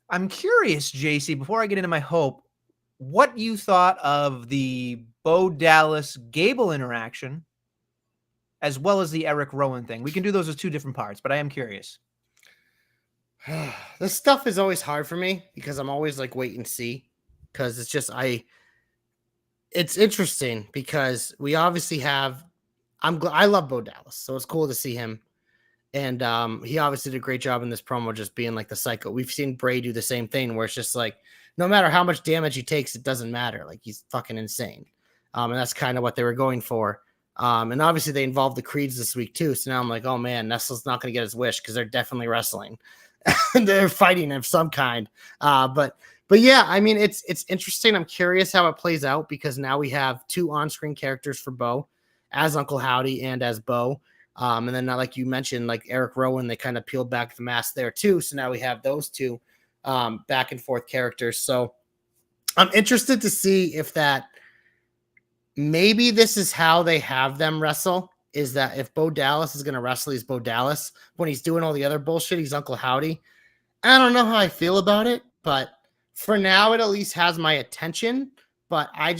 I'm curious, JC, before I get into my hope, what you thought of the Bo Dallas Gable interaction, as well as the Eric Rowan thing. We can do those as two different parts, but I am curious. This stuff is always hard for me because I'm always like wait and see. Because it's just it's interesting because we obviously have. I love Bo Dallas, so it's cool to see him, and he obviously did a great job in this promo, just being like the psycho. We've seen Bray do the same thing, where it's just like no matter how much damage he takes, it doesn't matter. Like he's fucking insane, and that's kind of what they were going for. And obviously they involved the Creeds this week too. So now I'm like, oh man, Nestle's not going to get his wish because they're definitely wrestling. They're fighting of some kind. But yeah, I mean, it's interesting. I'm curious how it plays out because now we have two on-screen characters for Bo, as Uncle Howdy and as Bo. And then now, like you mentioned, like Eric Rowan, they kind of peeled back the mask there too. So now we have those two back and forth characters. So I'm interested to see if that. Maybe this is how they have them wrestle, is that if Bo Dallas is going to wrestle, he's Bo Dallas. When he's doing all the other bullshit, he's Uncle Howdy. I don't know how I feel about it, but for now, it at least has my attention. But I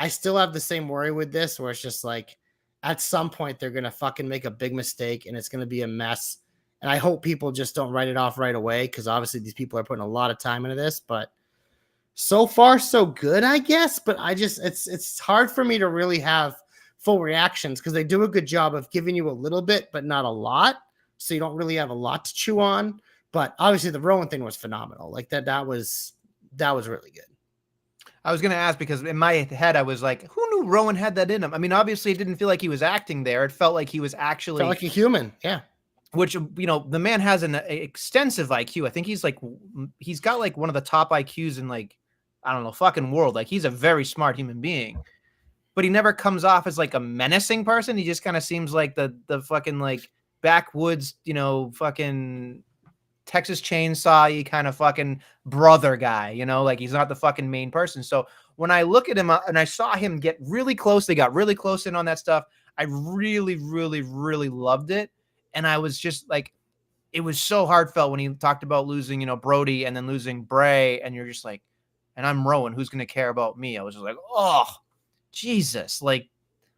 still have the same worry with this, where it's just like, at some point, they're going to fucking make a big mistake, and it's going to be a mess. And I hope people just don't write it off right away, because obviously these people are putting a lot of time into this, but so far, so good, I guess. But it's hard for me to really have full reactions because they do a good job of giving you a little bit, but not a lot. So you don't really have a lot to chew on. But obviously the Rowan thing was phenomenal. Like that was really good. I was going to ask because in my head, I was like, who knew Rowan had that in him? I mean, obviously it didn't feel like he was acting there. It felt like he was actually felt like a human. Yeah. Which, the man has an extensive IQ. I think he's got like one of the top IQs in like I don't know, fucking world. Like, he's a very smart human being, but he never comes off as like a menacing person. He just kind of seems like the fucking like backwoods, fucking Texas Chainsaw kind of fucking brother guy, like he's not the fucking main person. So when I look at him and I saw him get really close, they got really close in on that stuff. I really, really, really loved it. And I was just like, it was so heartfelt when he talked about losing, Brody and then losing Bray. And you're just like, and I'm Rowan, who's going to care about me? I was just like, oh, Jesus, like,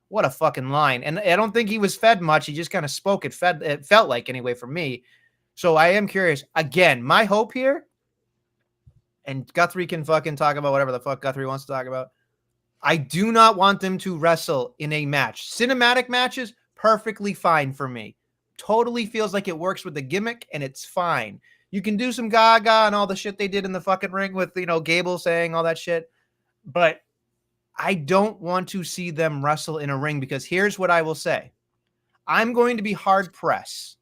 what a fucking line. And I don't think he was fed much. He just kind of spoke. It felt like, anyway, for me. So I am curious. Again, my hope here, and Guthrie can fucking talk about whatever the fuck Guthrie wants to talk about. I do not want them to wrestle in a match. Cinematic matches, perfectly fine for me. Totally feels like it works with the gimmick, and it's fine. You can do some gaga and all the shit they did in the fucking ring with, Gable saying all that shit. But I don't want to see them wrestle in a ring, because here's what I will say. I'm going to be hard pressed.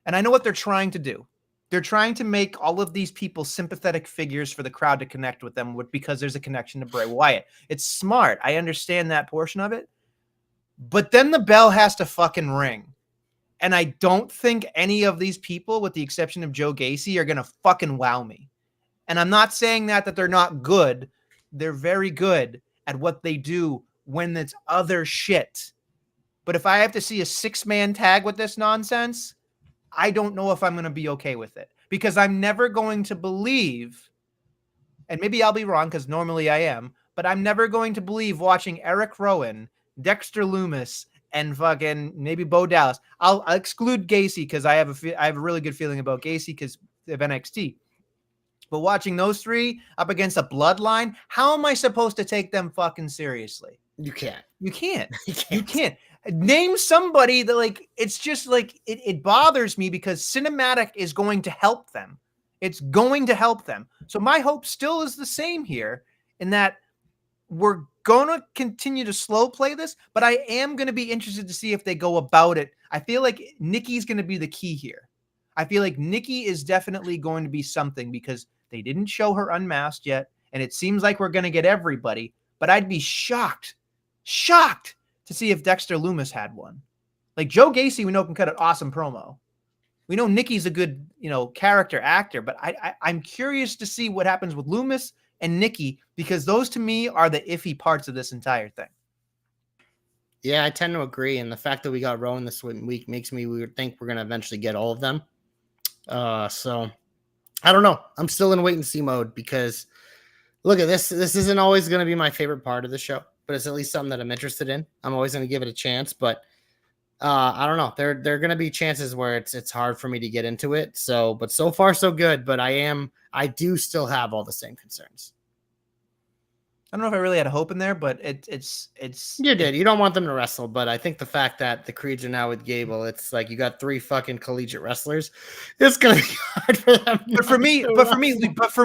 And I know what they're trying to do. They're trying to make all of these people sympathetic figures for the crowd to connect with them because there's a connection to Bray Wyatt. It's smart. I understand that portion of it. But then the bell has to fucking ring. And I don't think any of these people, with the exception of Joe Gacy, are going to fucking wow me. And I'm not saying that they're not good. They're very good at what they do when it's other shit. But if I have to see a 6-man tag with this nonsense, I don't know if I'm going to be okay with it, because I'm never going to believe, and maybe I'll be wrong because normally I am, but I'm never going to believe watching Eric Rowan, Dexter Lumis, and fucking maybe Bo Dallas. I'll exclude Gacy because I have a really good feeling about Gacy because of NXT. But watching those three up against a bloodline, how am I supposed to take them fucking seriously? You can't. You can't. You can't. Name somebody that, like, it's just like, it bothers me because cinematic is going to help them. It's going to help them. So my hope still is the same here, in that we're going to continue to slow play this, but I am going to be interested to see if they go about it. I feel like Nikki's going to be the key here. I feel like Nikki is definitely going to be something, because they didn't show her unmasked yet, and it seems like we're going to get everybody, but I'd be shocked to see if Dexter Lumis had one. Like, Joe Gacy, we know, can cut an awesome promo. We know Nikki's a good, character actor, but I'm curious to see what happens with Lumis and Nikki, because those to me are the iffy parts of this entire thing. Yeah, I tend to agree. And the fact that we got Rowan this week makes me think we're going to eventually get all of them. So I don't know. I'm still in wait and see mode, because look at this. This isn't always going to be my favorite part of the show, but it's at least something that I'm interested in. I'm always going to give it a chance, but I don't know. There are going to be chances where it's hard for me to get into it. So, but so far so good. But I do still have all the same concerns. I don't know if I really had a hope in there, but it's you did. You don't want them to wrestle, but I think the fact that the Creeds are now with Gable, it's like you got 3 fucking collegiate wrestlers. It's gonna be hard for them. But for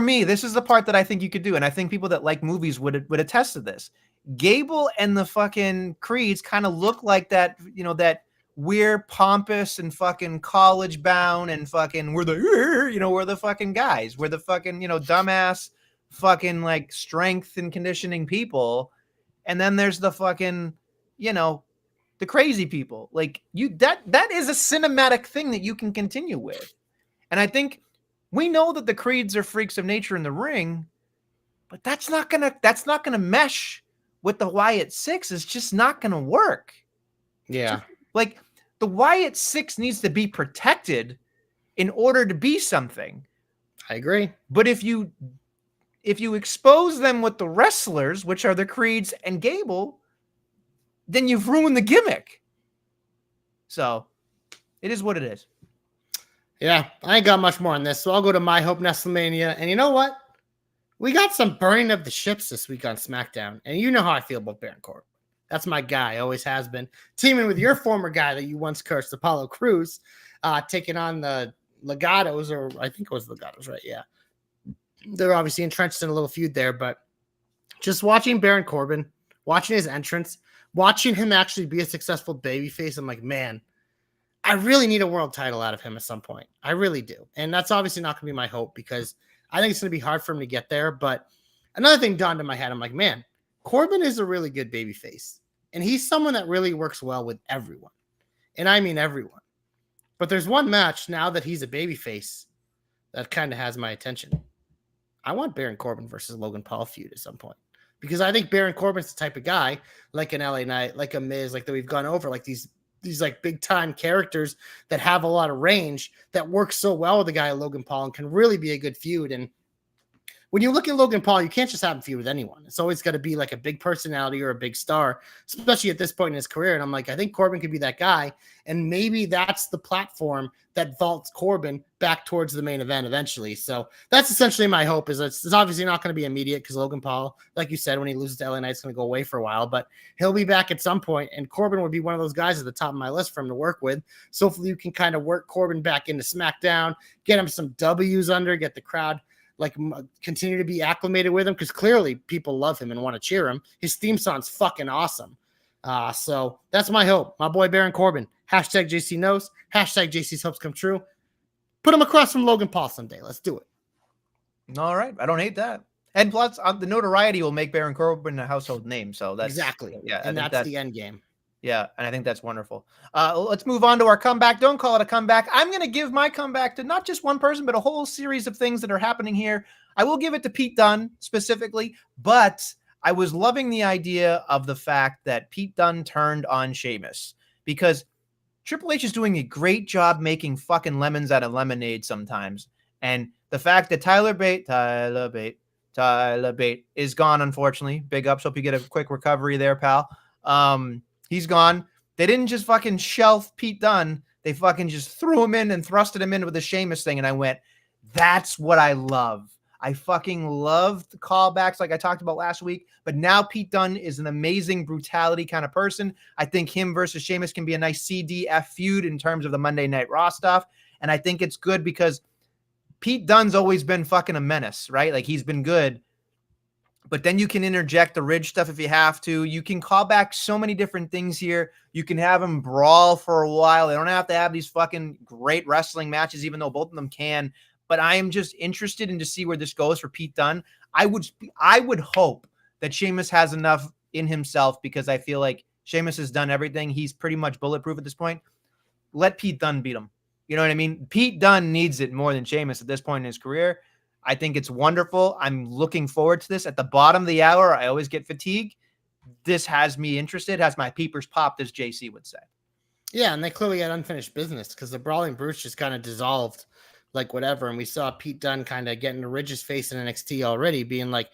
me, this is the part that I think you could do, and I think people that like movies would attest to this. Gable and the fucking Creeds kind of look like that, that we're pompous and fucking college bound and fucking we're the fucking guys. We're the fucking, dumbass fucking like strength and conditioning people. And then there's the fucking, the crazy people. Like, that is a cinematic thing that you can continue with. And I think we know that the Creeds are freaks of nature in the ring, but that's not gonna mesh with the Wyatt Six. It's just not gonna work. Yeah. Like, the Wyatt Six needs to be protected in order to be something. I agree. But if you expose them with the wrestlers, which are the Creeds and Gable, then you've ruined the gimmick. So it is what it is. Yeah, I ain't got much more on this, so I'll go to my hope Nestlemania. And you know what? We got some burning of the ships this week on SmackDown, and you know how I feel about Baron Corbin. That's my guy, always has been. Teaming with your former guy that you once cursed, Apollo Crews, taking on the Legatos, or I think it was Legatos, right? Yeah. They're obviously entrenched in a little feud there, but just watching Baron Corbin, watching his entrance, watching him actually be a successful babyface, I'm like, man, I really need a world title out of him at some point. I really do. And that's obviously not going to be my hope, because I think it's going to be hard for him to get there. But Another thing dawned in my head. I'm like, man, Corbin is a really good babyface. And he's someone that really works well with everyone. And I mean everyone. But there's one match now that he's a babyface that kind of has my attention. I want Baron Corbin versus Logan Paul feud at some point. Because I think Baron Corbin's the type of guy, like an LA Knight, like a Miz, like that we've gone over, like these like big time characters that have a lot of range that work so well with a guy like Logan Paul and can really be a good feud. And when you look at Logan Paul, you can't just have him feud with anyone. It's always got to be like a big personality or a big star, especially at this point in his career. And I'm like, I think Corbin could be that guy. And maybe that's the platform that vaults Corbin back towards the main event eventually. So that's essentially my hope. Is it's obviously not going to be immediate because Logan Paul, like you said, when he loses to LA Knight, it's going to go away for a while, but he'll be back at some point. And Corbin would be one of those guys at the top of my list for him to work with. So hopefully you can kind of work Corbin back into SmackDown, get him some W's under, get the crowd like continue to be acclimated with him because clearly people love him and want to cheer him. His theme song's fucking awesome. So that's my hope. My boy Baron Corbin. Hashtag JC knows. Hashtag JC's hopes come true. Put him across from Logan Paul someday. Let's do it. All right. I don't hate that. And plus, the notoriety will make Baron Corbin a household name. So that's exactly. Yeah, and that's the end game. Yeah, and I think that's wonderful. Let's move on to our comeback. Don't call it a comeback. I'm going to give my comeback to not just one person, but a whole series of things that are happening here. I will give it to Pete Dunne specifically, but I was loving the idea of the fact that Pete Dunne turned on Sheamus because Triple H is doing a great job making fucking lemons out of lemonade sometimes. And the fact that Tyler Bate is gone, unfortunately. Big ups. Hope you get a quick recovery there, pal. He's gone. They didn't just fucking shelf Pete Dunne. They fucking just threw him in and thrusted him in with the Sheamus thing. And I went, that's what I love. I fucking love the callbacks like I talked about last week. But now Pete Dunne is an amazing brutality kind of person. I think him versus Sheamus can be a nice CDF feud in terms of the Monday Night Raw stuff. And I think it's good because Pete Dunne's always been fucking a menace, right? Like he's been good. But then you can interject the Ridge stuff if you have to. You can call back so many different things here. You can have them brawl for a while. They don't have to have these fucking great wrestling matches, even though both of them can. But I am just interested in to see where this goes for Pete Dunne. I would hope that Sheamus has enough in himself because I feel like Sheamus has done everything. He's pretty much bulletproof at this point. Let Pete Dunne beat him. You know what I mean? Pete Dunne needs it more than Sheamus at this point in his career. I think it's wonderful. I'm looking forward to this. At the bottom of the hour, I always get fatigue. This has me interested, has my peepers popped, as JC would say. Yeah, and they clearly had unfinished business because the Brawling Brutes just kind of dissolved like whatever. And we saw Pete Dunne kind of getting to Ridge's face in NXT already, being like,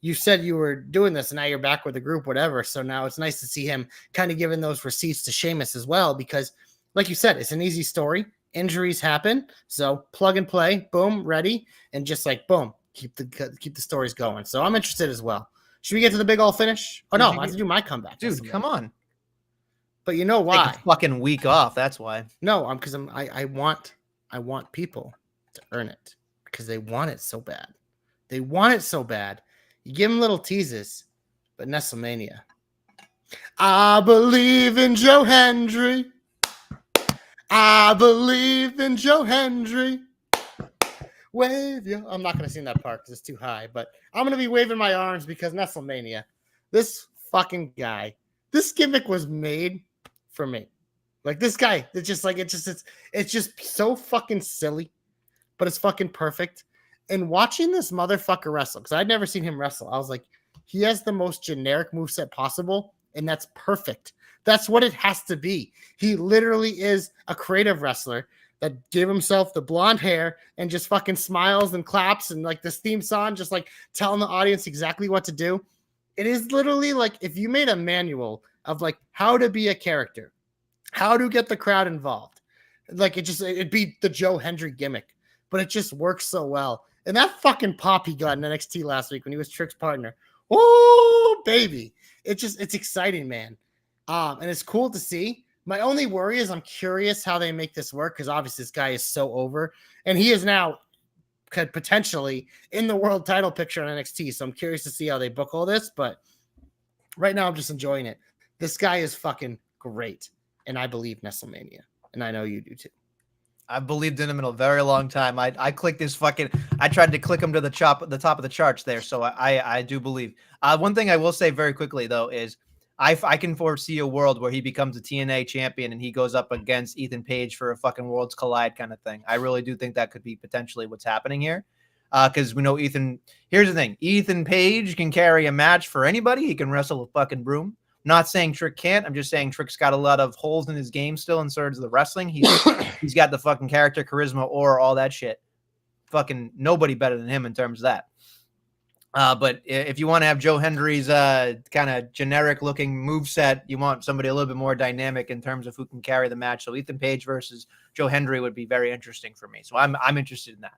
you said you were doing this and now you're back with the group, whatever. So now it's nice to see him kind of giving those receipts to Sheamus as well because, like you said, it's an easy story. Injuries happen, so plug and play, boom, ready, and just like boom, keep the stories going. So I'm interested as well. Should we get to the big old finish? Oh no, I have to do my comeback, dude. Come on. But you know why? Take a fucking week off. That's why. No, because I want people to earn it because they want it so bad. They want it so bad. You give them little teases, but Nestlemania. I believe in Joe Hendry. I believe in Joe Hendry. Wave you. I'm not going to sing that part because it's too high, but I'm going to be waving my arms because Nestlemania, this fucking guy, this gimmick was made for me. Like this guy, it's just so fucking silly, but it's fucking perfect. And watching this motherfucker wrestle, because I'd never seen him wrestle, I was like, he has the most generic moveset possible, and that's perfect. That's what it has to be. He literally is a creative wrestler that gave himself the blonde hair and just fucking smiles and claps and like this theme song, just like telling the audience exactly what to do. It is literally like if you made a manual of like how to be a character, how to get the crowd involved. Like it'd be the Joe Hendry gimmick, but it just works so well. And that fucking pop he got in NXT last week when he was Trick's partner. Oh, baby. It's exciting, man. And it's cool to see. My only worry is I'm curious how they make this work because obviously this guy is so over and he is now potentially in the world title picture on NXT. So I'm curious to see how they book all this, but right now I'm just enjoying it. This guy is fucking great. And I believe Nestlemania. And I know you do too. I've believed in him in a very long time. I clicked his fucking. I tried to click him to the top of the charts there. So I do believe. One thing I will say very quickly though is I can foresee a world where he becomes a TNA champion and he goes up against Ethan Page for a fucking Worlds Collide kind of thing. I really do think that could be potentially what's happening here. Because we know Ethan. Here's the thing: Ethan Page can carry a match for anybody. He can wrestle a fucking broom. Not saying Trick can't. I'm just saying Trick's got a lot of holes in his game still in terms of the wrestling. He's got the fucking character, charisma, or all that shit. Fucking nobody better than him in terms of that. But if you want to have Joe Hendry's kind of generic looking moveset, you want somebody a little bit more dynamic in terms of who can carry the match. So Ethan Page versus Joe Hendry would be very interesting for me. So I'm interested in that.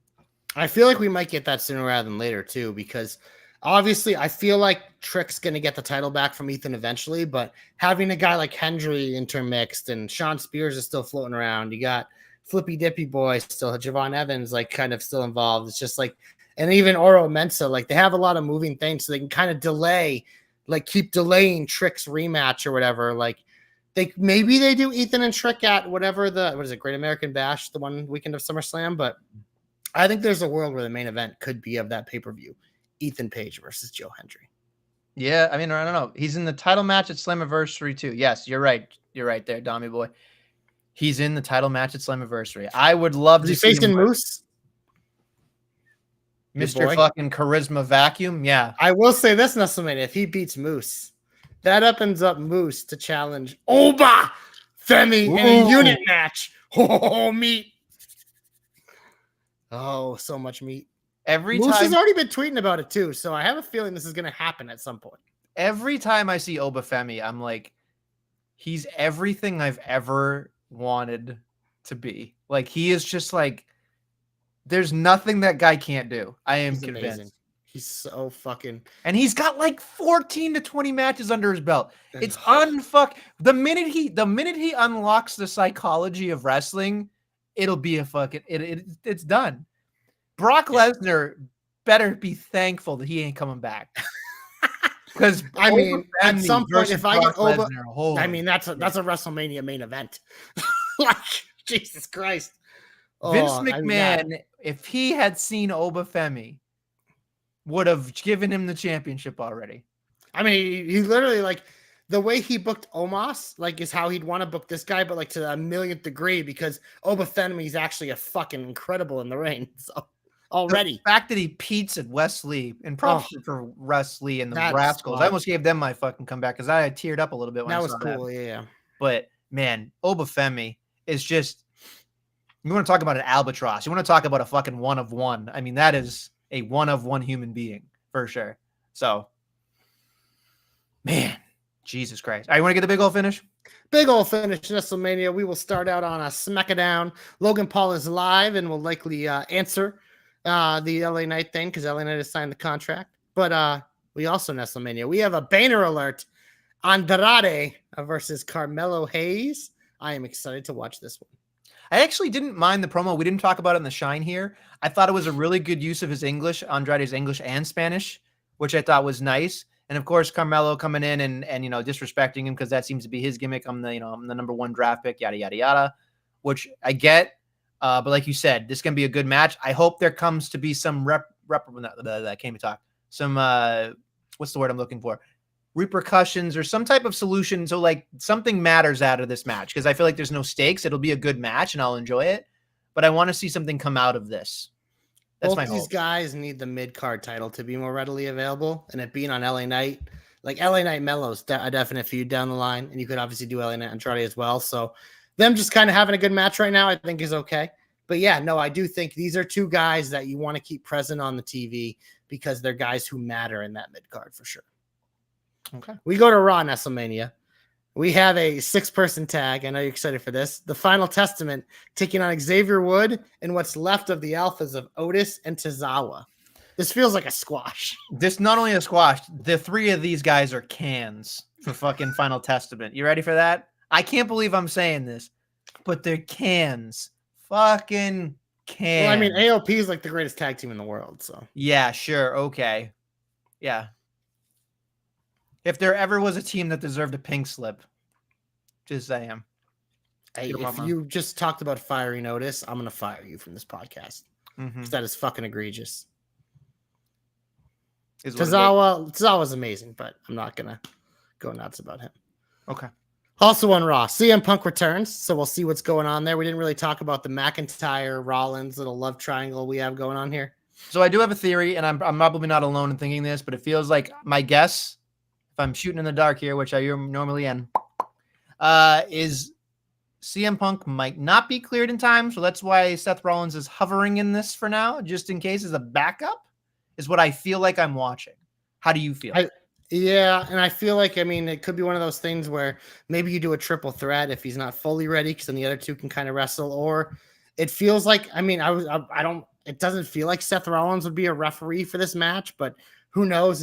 I feel like we might get that sooner rather than later too, because obviously I feel like Trick's going to get the title back from Ethan eventually, but having a guy like Hendry intermixed and Sean Spears is still floating around. You got Flippy Dippy Boy still, Javon Evans, like kind of still involved. It's just like, and even Oro Mensa, like they have a lot of moving things so they can kind of delay, like keep delaying Trick's rematch or whatever. Like maybe they do Ethan and Trick at whatever what is it? Great American Bash, the one weekend of SummerSlam, but I think there's a world where the main event could be of that pay-per-view, Ethan Page versus Joe Hendry. Yeah, I mean, I don't know. He's in the title match at Slammiversary too. Yes, you're right. You're right there, Dommy boy. He's in the title match at Slammiversary. I would love to see facing Moose. Mr. Fucking Charisma Vacuum. Yeah. I will say this, Nestlemania, if he beats Moose, that opens up Moose to challenge Oba Femi in a unit match. Oh, meat. Oh, so much meat. Moose has already been tweeting about it too, so I have a feeling this is going to happen at some point. Every time I see Obafemi, I'm like, he's everything I've ever wanted to be. Like, he is just like, there's nothing that guy can't do. I am convinced. Amazing. He's so fucking... And he's got like 14 to 20 matches under his belt. It's unfuck. The minute he unlocks the psychology of wrestling, it'll be a fucking... It's done. Brock Lesnar better be thankful that he ain't coming back. Because I mean, at some point, if I get Oba, I mean that's a WrestleMania main event. Like Jesus Christ, Vince McMahon, if he had seen Obafemi, would have given him the championship already. I mean, he literally like the way he booked Omos, like is how he'd want to book this guy, but like to a millionth degree because Obafemi is actually a fucking incredible in the ring. So. Already, the fact that he peats at Wesley and props for Wesley and the Rascals. I almost gave them my fucking comeback because I teared up a little bit when that I was saw cool. that. Yeah, but man, Obafemi is just. You want to talk about an albatross? You want to talk about a fucking one of one? I mean, that is a one of one human being for sure. So, man, Jesus Christ! All right, you want to get the big old finish? Big old finish, Nestlemania. We will start out on a smackdown. Logan Paul is live and will likely answer. The LA Knight thing because LA Knight has signed the contract. But we also, Nestlemania, we have a banner alert. Andrade versus Carmelo Hayes. I am excited to watch this one. I actually didn't mind the promo. We didn't talk about it in the Shine here. I thought it was a really good use of his English, Andrade's English and Spanish, which I thought was nice. And of course, Carmelo coming in and you know disrespecting him because that seems to be his gimmick. I'm the number one draft pick, yada yada yada, which I get. But like you said, this can be a good match. I hope there comes to be some I can't even talk. Some what's the word I'm looking for? Repercussions or some type of solution. So like something matters out of this match because I feel like there's no stakes. It'll be a good match and I'll enjoy it. But I want to see something come out of this. That's both of these guys need the mid-card title to be more readily available, and it being on LA Knight, like LA Knight Melo's a definite feud down the line, and you could obviously do LA Knight Andrade as well. So them just kind of having a good match right now, I think is okay. But yeah, no, I do think these are two guys that you want to keep present on the TV because they're guys who matter in that mid-card for sure. Okay. We go to Raw, Nestlemania. We have a 6-person tag. I know you're excited for this. The Final Testament taking on Xavier Wood and what's left of the alphas of Otis and Tozawa. This feels like a squash. This not only a squash, the three of these guys are cans for fucking Final Testament. You ready for that? I can't believe I'm saying this, but they're cans. Fucking cans. Well, I mean, AOP is like the greatest tag team in the world, so. Yeah, sure. Okay. Yeah. If there ever was a team that deserved a pink slip, just saying. Hey, You don't if want you just talked about fiery notice, I'm gonna fire you from this podcast Mhm. because that is fucking egregious. Is what it is. Tozawa's amazing, but I'm not gonna go nuts about him. Okay. Also on Raw, CM Punk returns, so we'll see what's going on there. We didn't really talk about the McIntyre Rollins little love triangle we have going on here. So I do have a theory, and I'm probably not alone in thinking this, but it feels like my guess, if I'm shooting in the dark here, which I normally am, is CM Punk might not be cleared in time. So that's why Seth Rollins is hovering in this for now, just in case as a backup, is what I feel like I'm watching. How do you feel? Yeah, and I feel like, I mean, it could be one of those things where maybe you do a triple threat if he's not fully ready, because then the other two can kind of wrestle. Or it feels like, I mean, I don't, it doesn't feel like Seth Rollins would be a referee for this match, but who knows?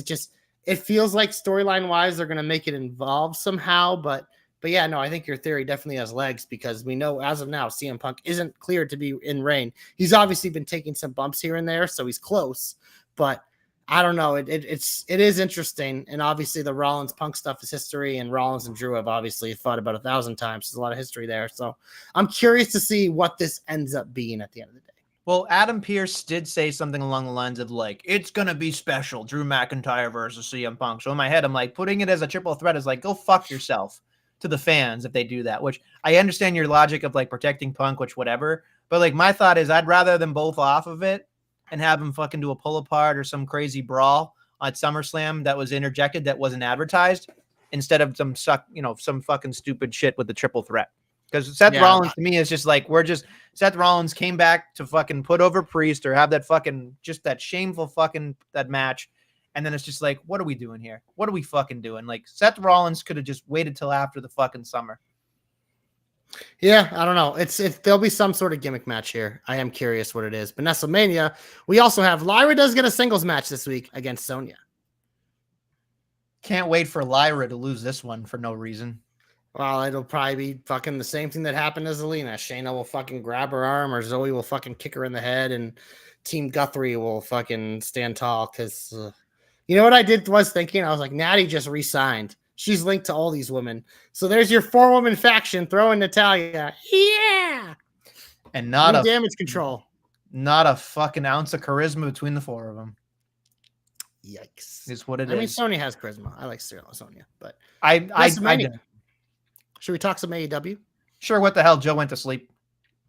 It feels like storyline wise, they're going to make it involve somehow. But yeah, no, I think your theory definitely has legs, because we know as of now, CM Punk isn't cleared to be in ring. He's obviously been taking some bumps here and there, so he's close, but I don't know. It is interesting, and obviously the Rollins Punk stuff is history, and Rollins and Drew have obviously fought about 1,000 times. There's a lot of history there, so I'm curious to see what this ends up being at the end of the day. Well, Adam Pearce did say something along the lines of like, it's gonna be special, Drew McIntyre versus CM Punk. So in my head, I'm like, putting it as a triple threat is like, go fuck yourself to the fans if they do that. Which I understand your logic of like protecting Punk, which whatever. But like my thought is, I'd rather them both off of it and have him fucking do a pull apart or some crazy brawl at SummerSlam that was interjected, that wasn't advertised, instead of some fucking stupid shit with the triple threat. Because Seth Rollins to me is just like, Seth Rollins came back to fucking put over Priest or have that fucking, just that shameful fucking, that match. And then it's just like, what are we doing here? What are we fucking doing? Like, Seth Rollins could have just waited till after the fucking summer. Yeah, I don't know. There'll be some sort of gimmick match here. I am curious what it is. But Nestlemania, we also have Lyra does get a singles match this week against Sonya. Can't wait for Lyra to lose this one for no reason. Well, it'll probably be fucking the same thing that happened to Zelina. Shayna will fucking grab her arm, or Zoe will fucking kick her in the head, and Team Guthrie will fucking stand tall. Because you know what I was thinking? I was like, Natty just re-signed. She's linked to all these women. So there's your 4-woman faction. Throw in Natalya. Yeah. And not a damage control. Not a fucking ounce of charisma between the 4 of them. Yikes. Is what it is. I mean, Sonya has charisma. I like Sonya, but I should we talk some AEW? Sure. What the hell? Joe went to sleep.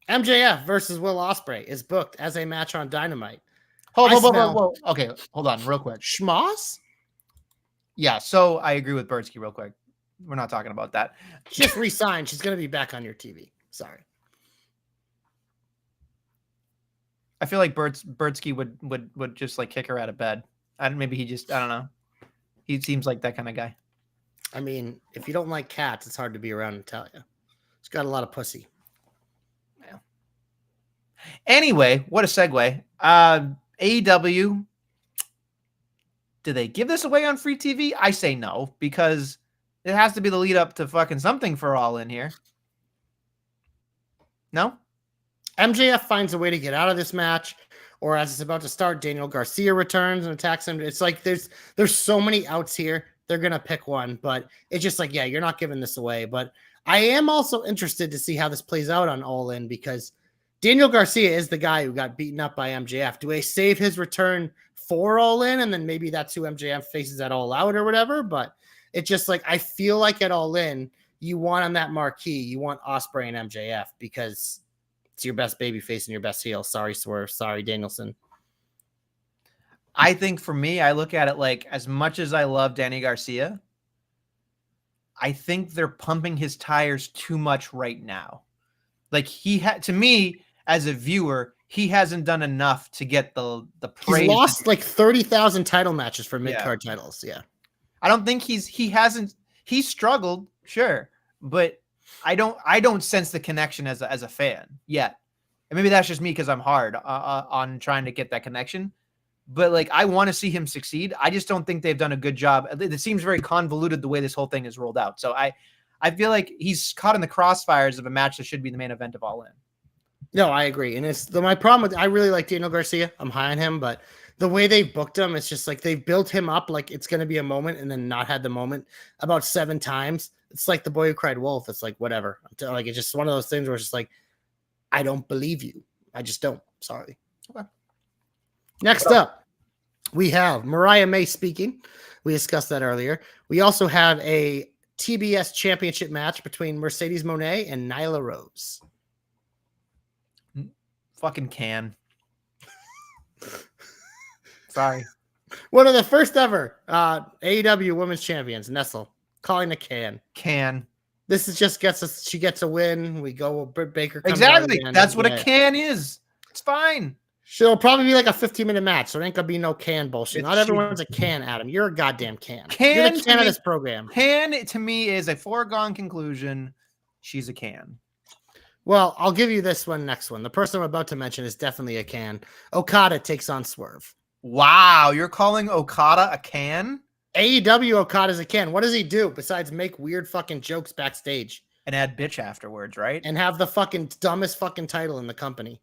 MJF versus Will Ospreay is booked as a match on Dynamite. Whoa. Okay, hold on real quick. Schmoss? Yeah, so I agree with Birdsky real quick. We're not talking about that. She just re-signed. She's going to be back on your TV. Sorry. I feel like Birdsky would just like kick her out of bed. Maybe he just, I don't know. He seems like that kind of guy. I mean, if you don't like cats, it's hard to be around Natalya. She's got a lot of pussy. Yeah. Anyway, what a segue. AEW, do they give this away on free TV? I say no, because it has to be the lead up to fucking something for All In here. No? MJF finds a way to get out of this match, or as it's about to start, Daniel Garcia returns and attacks him. It's like there's so many outs here. They're going to pick one, but it's just like, yeah, you're not giving this away. But I am also interested to see how this plays out on All In, because Daniel Garcia is the guy who got beaten up by MJF. Do they save his return for All In, and then maybe that's who MJF faces at All Out or whatever? But it's just like, I feel like at All In, you want on that marquee, you want Ospreay and MJF, because it's your best baby face and your best heel. Sorry, Swerve. Sorry, Danielson. I think for me, I look at it like, as much as I love Danny Garcia, I think they're pumping his tires too much right now. Like, to me, as a viewer, he hasn't done enough to get the praise. He's lost like 30,000 title matches for mid-card titles. Yeah. I don't think he's struggled, sure, but I don't sense the connection as a fan yet. And maybe that's just me, because I'm hard on trying to get that connection. But like, I want to see him succeed. I just don't think they've done a good job. It seems very convoluted the way this whole thing is rolled out. So I feel like he's caught in the crossfires of a match that should be the main event of All In. No, I agree. And it's my problem with, I really like Daniel Garcia. I'm high on him, but the way they booked him, it's just like they've built him up like it's going to be a moment and then not had the moment about 7 times. It's like The Boy Who Cried Wolf. It's like, whatever. Like, it's just one of those things where it's just like, I don't believe you. I just don't. Sorry. Okay. Next up, we have Mariah May speaking. We discussed that earlier. We also have a TBS championship match between Mercedes Moné and Nyla Rose. Fucking can. Sorry. One of the first ever AEW Women's Champions, Nestle, calling a can. Can. This is just she gets a win. We go, Britt Baker comes exactly. out That's what a can is. It's fine. It'll probably be like a 15-minute match, so it ain't gonna be no can bullshit. Not everyone's a can, Adam. You're a goddamn can. You're the can of this program. Can, to me, is a foregone conclusion. She's a can. Well, I'll give you this one, next one. The person I'm about to mention is definitely a can. Okada takes on Swerve. Wow, you're calling Okada a can? AEW Okada's a can. What does he do besides make weird fucking jokes backstage? And add bitch afterwards, right? And have the fucking dumbest fucking title in the company.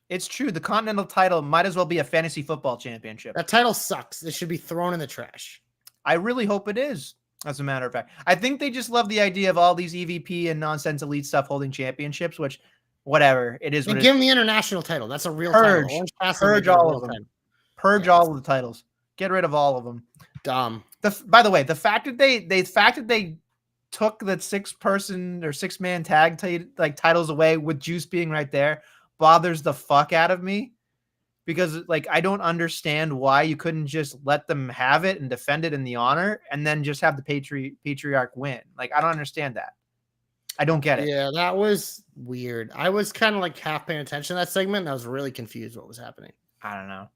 It's true. The Continental title might as well be a fantasy football championship. That title sucks. It should be thrown in the trash. I really hope it is, as a matter of fact. I think they just love the idea of all these EVP and nonsense elite stuff holding championships, which, whatever, it is what it is. Give them the international title. That's a real title. Purge all of them. Purge all of the titles. Get rid of all of them. Dumb. By the way, the fact that they took the 6-person or 6-man tag titles away with Juice being right there bothers the fuck out of me, because like I don't understand why you couldn't just let them have it and defend it in the honor and then just have the patriarch win. Like, I don't understand that. I don't get it. Yeah, that was weird. I was kind of like half paying attention to that segment and I was really confused what was happening. I don't know.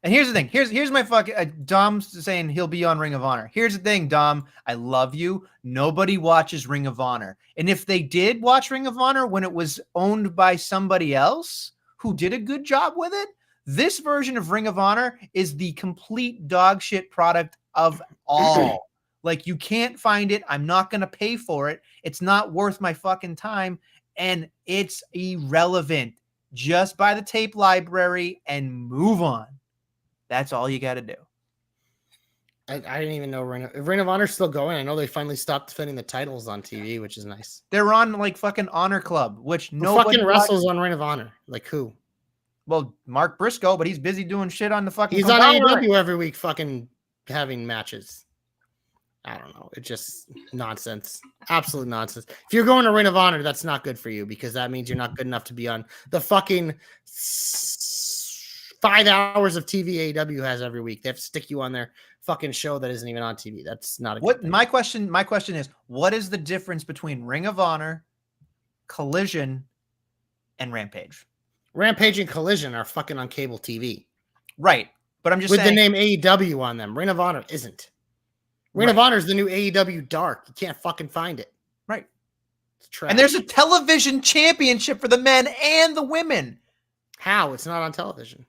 And here's the thing. Here's my fucking Dom's saying he'll be on Ring of Honor. Here's the thing, Dom. I love you. Nobody watches Ring of Honor. And if they did watch Ring of Honor when it was owned by somebody else who did a good job with it, this version of Ring of Honor is the complete dog shit product of all. Like, you can't find it. I'm not going to pay for it. It's not worth my fucking time. And it's irrelevant. Just buy the tape library and move on. That's all you got to do. I didn't even know Ring of Honor's still going. I know they finally stopped defending the titles on TV, which is nice. They're on like fucking Honor Club, which nobody fucking wrestles on Ring of Honor. Like who? Well, Mark Briscoe, but he's busy doing shit on the fucking. He's on AEW every week, fucking having matches. I don't know. It's just nonsense. Absolute nonsense. If you're going to Ring of Honor, that's not good for you, because that means you're not good enough to be on the fucking 5 hours of TV AEW has every week. They have to stick you on their fucking show that isn't even on TV. That's not a good thing. My question is, what is the difference between Ring of Honor, Collision, and Rampage? Rampage and Collision are fucking on cable TV. Right. But I'm just saying, with the name AEW on them. Ring of Honor isn't. Ring of Honor is the new AEW Dark. You can't fucking find it. Right. It's trash. And there's a television championship for the men and the women. How? It's not on television.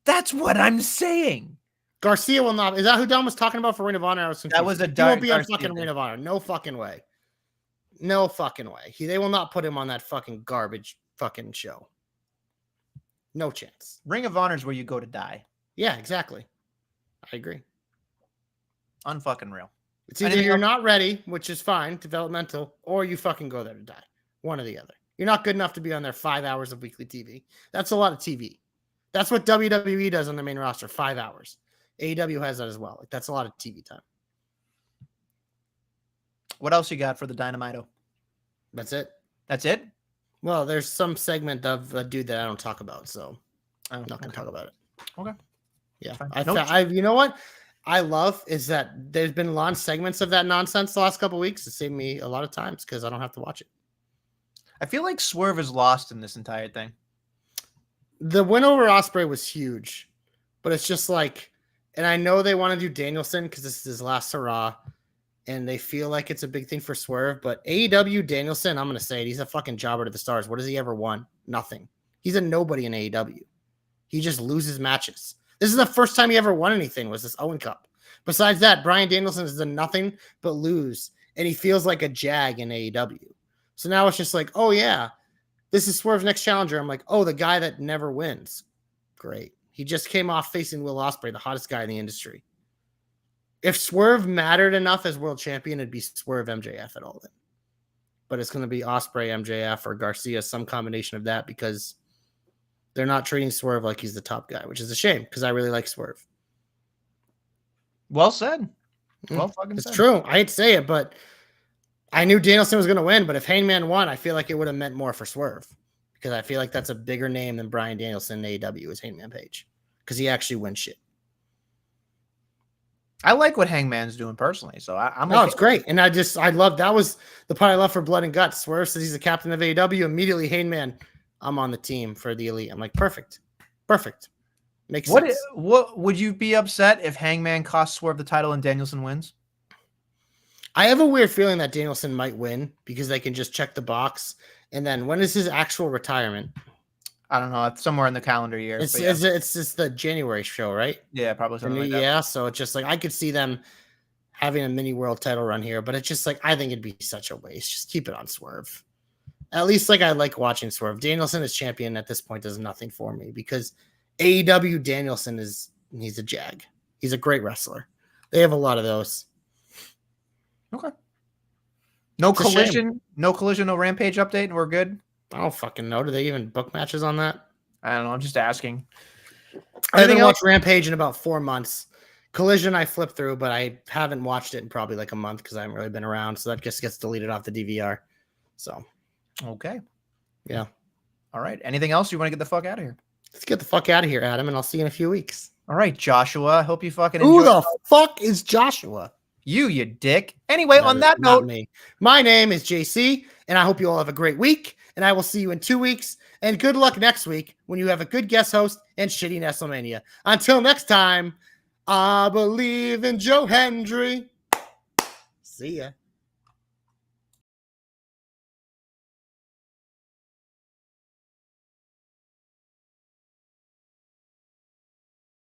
That's what I'm saying. Garcia will not. Is that who Don was talking about for Ring of Honor? I was confused. That was a He won't be on fucking Ring of Honor. No fucking way. No fucking way. They will not put him on that fucking garbage fucking show. No chance. Ring of Honor is where you go to die. Yeah, exactly. I agree. Unfucking real. It's either you're not ready, which is fine, developmental, or you fucking go there to die. One or the other. You're not good enough to be on there 5 hours of weekly TV. That's a lot of TV. That's what WWE does on the main roster, 5 hours. AEW has that as well. Like, that's a lot of TV time. What else you got for the Dynamito? That's it. That's it? Well, there's some segment of a dude that I don't talk about, so I'm not going to talk about it. Okay. Yeah. You know what I love is that there's been launch segments of that nonsense the last couple of weeks. It saved me a lot of times because I don't have to watch it. I feel like Swerve is lost in this entire thing. The win over Ospreay was huge, but it's just like, and I know they want to do Danielson because this is his last hurrah, and they feel like it's a big thing for Swerve, but AEW Danielson, I'm going to say it, he's a fucking jobber to the stars. What has he ever won? Nothing. He's a nobody in AEW. He just loses matches. This is the first time he ever won anything, was this Owen Cup. Besides that, Bryan Danielson has done nothing but lose, and he feels like a jag in AEW. So now it's just like, oh yeah, this is Swerve's next challenger. I'm like, oh, the guy that never wins. Great. He just came off facing Will Ospreay, the hottest guy in the industry. If Swerve mattered enough as world champion, it'd be Swerve MJF at all then. But it's going to be Ospreay, MJF, or Garcia, some combination of that, because they're not treating Swerve like he's the top guy, which is a shame because I really like Swerve. Well said. Well fucking It's said. true. I hate to say it, but I knew Danielson was going to win. But if Hangman won, I feel like it would have meant more for Swerve, because I feel like that's a bigger name than Bryan Danielson in AEW is Hangman Page, because he actually wins shit. I like what Hangman's doing personally, so I'm no, okay. It's great. And I love, that was the part I love for Blood and Guts. Swerve says he's the captain of AEW. Immediately, Hangman, I'm on the team for the Elite. I'm like, perfect. Makes sense. What would you be upset if Hangman cost Swerve the title and Danielson wins? I have a weird feeling that Danielson might win because they can just check the box. And then when is his actual retirement? I don't know. It's somewhere in the calendar year. It's just the January show, right? Yeah, probably something like that. Yeah, so it's just like I could see them having a mini world title run here, but it's just like I think it'd be such a waste. Just keep it on Swerve. At least like I like watching Swerve. Danielson as champion at this point does nothing for me because AEW Danielson he's a jag. He's a great wrestler. They have a lot of those. Okay. No collision, no Rampage update, and we're good. I don't fucking know. Do they even book matches on that? I don't know. I'm just asking. I haven't watched Rampage in about 4 months. Collision I flipped through, but I haven't watched it in probably like a month because I haven't really been around. So that just gets deleted off the DVR. So, okay. Yeah. All right. Anything else you want to get the fuck out of here? Let's get the fuck out of here, Adam, and I'll see you in a few weeks. All right, Joshua. Hope you fucking enjoy. Who the fuck is Joshua? You dick. Anyway, on that note, me. My name is JC, and I hope you all have a great week. And I will see you in 2 weeks. And good luck next week when you have a good guest host and shitty Nestlemania. Until next time, I believe in Joe Hendry. See ya.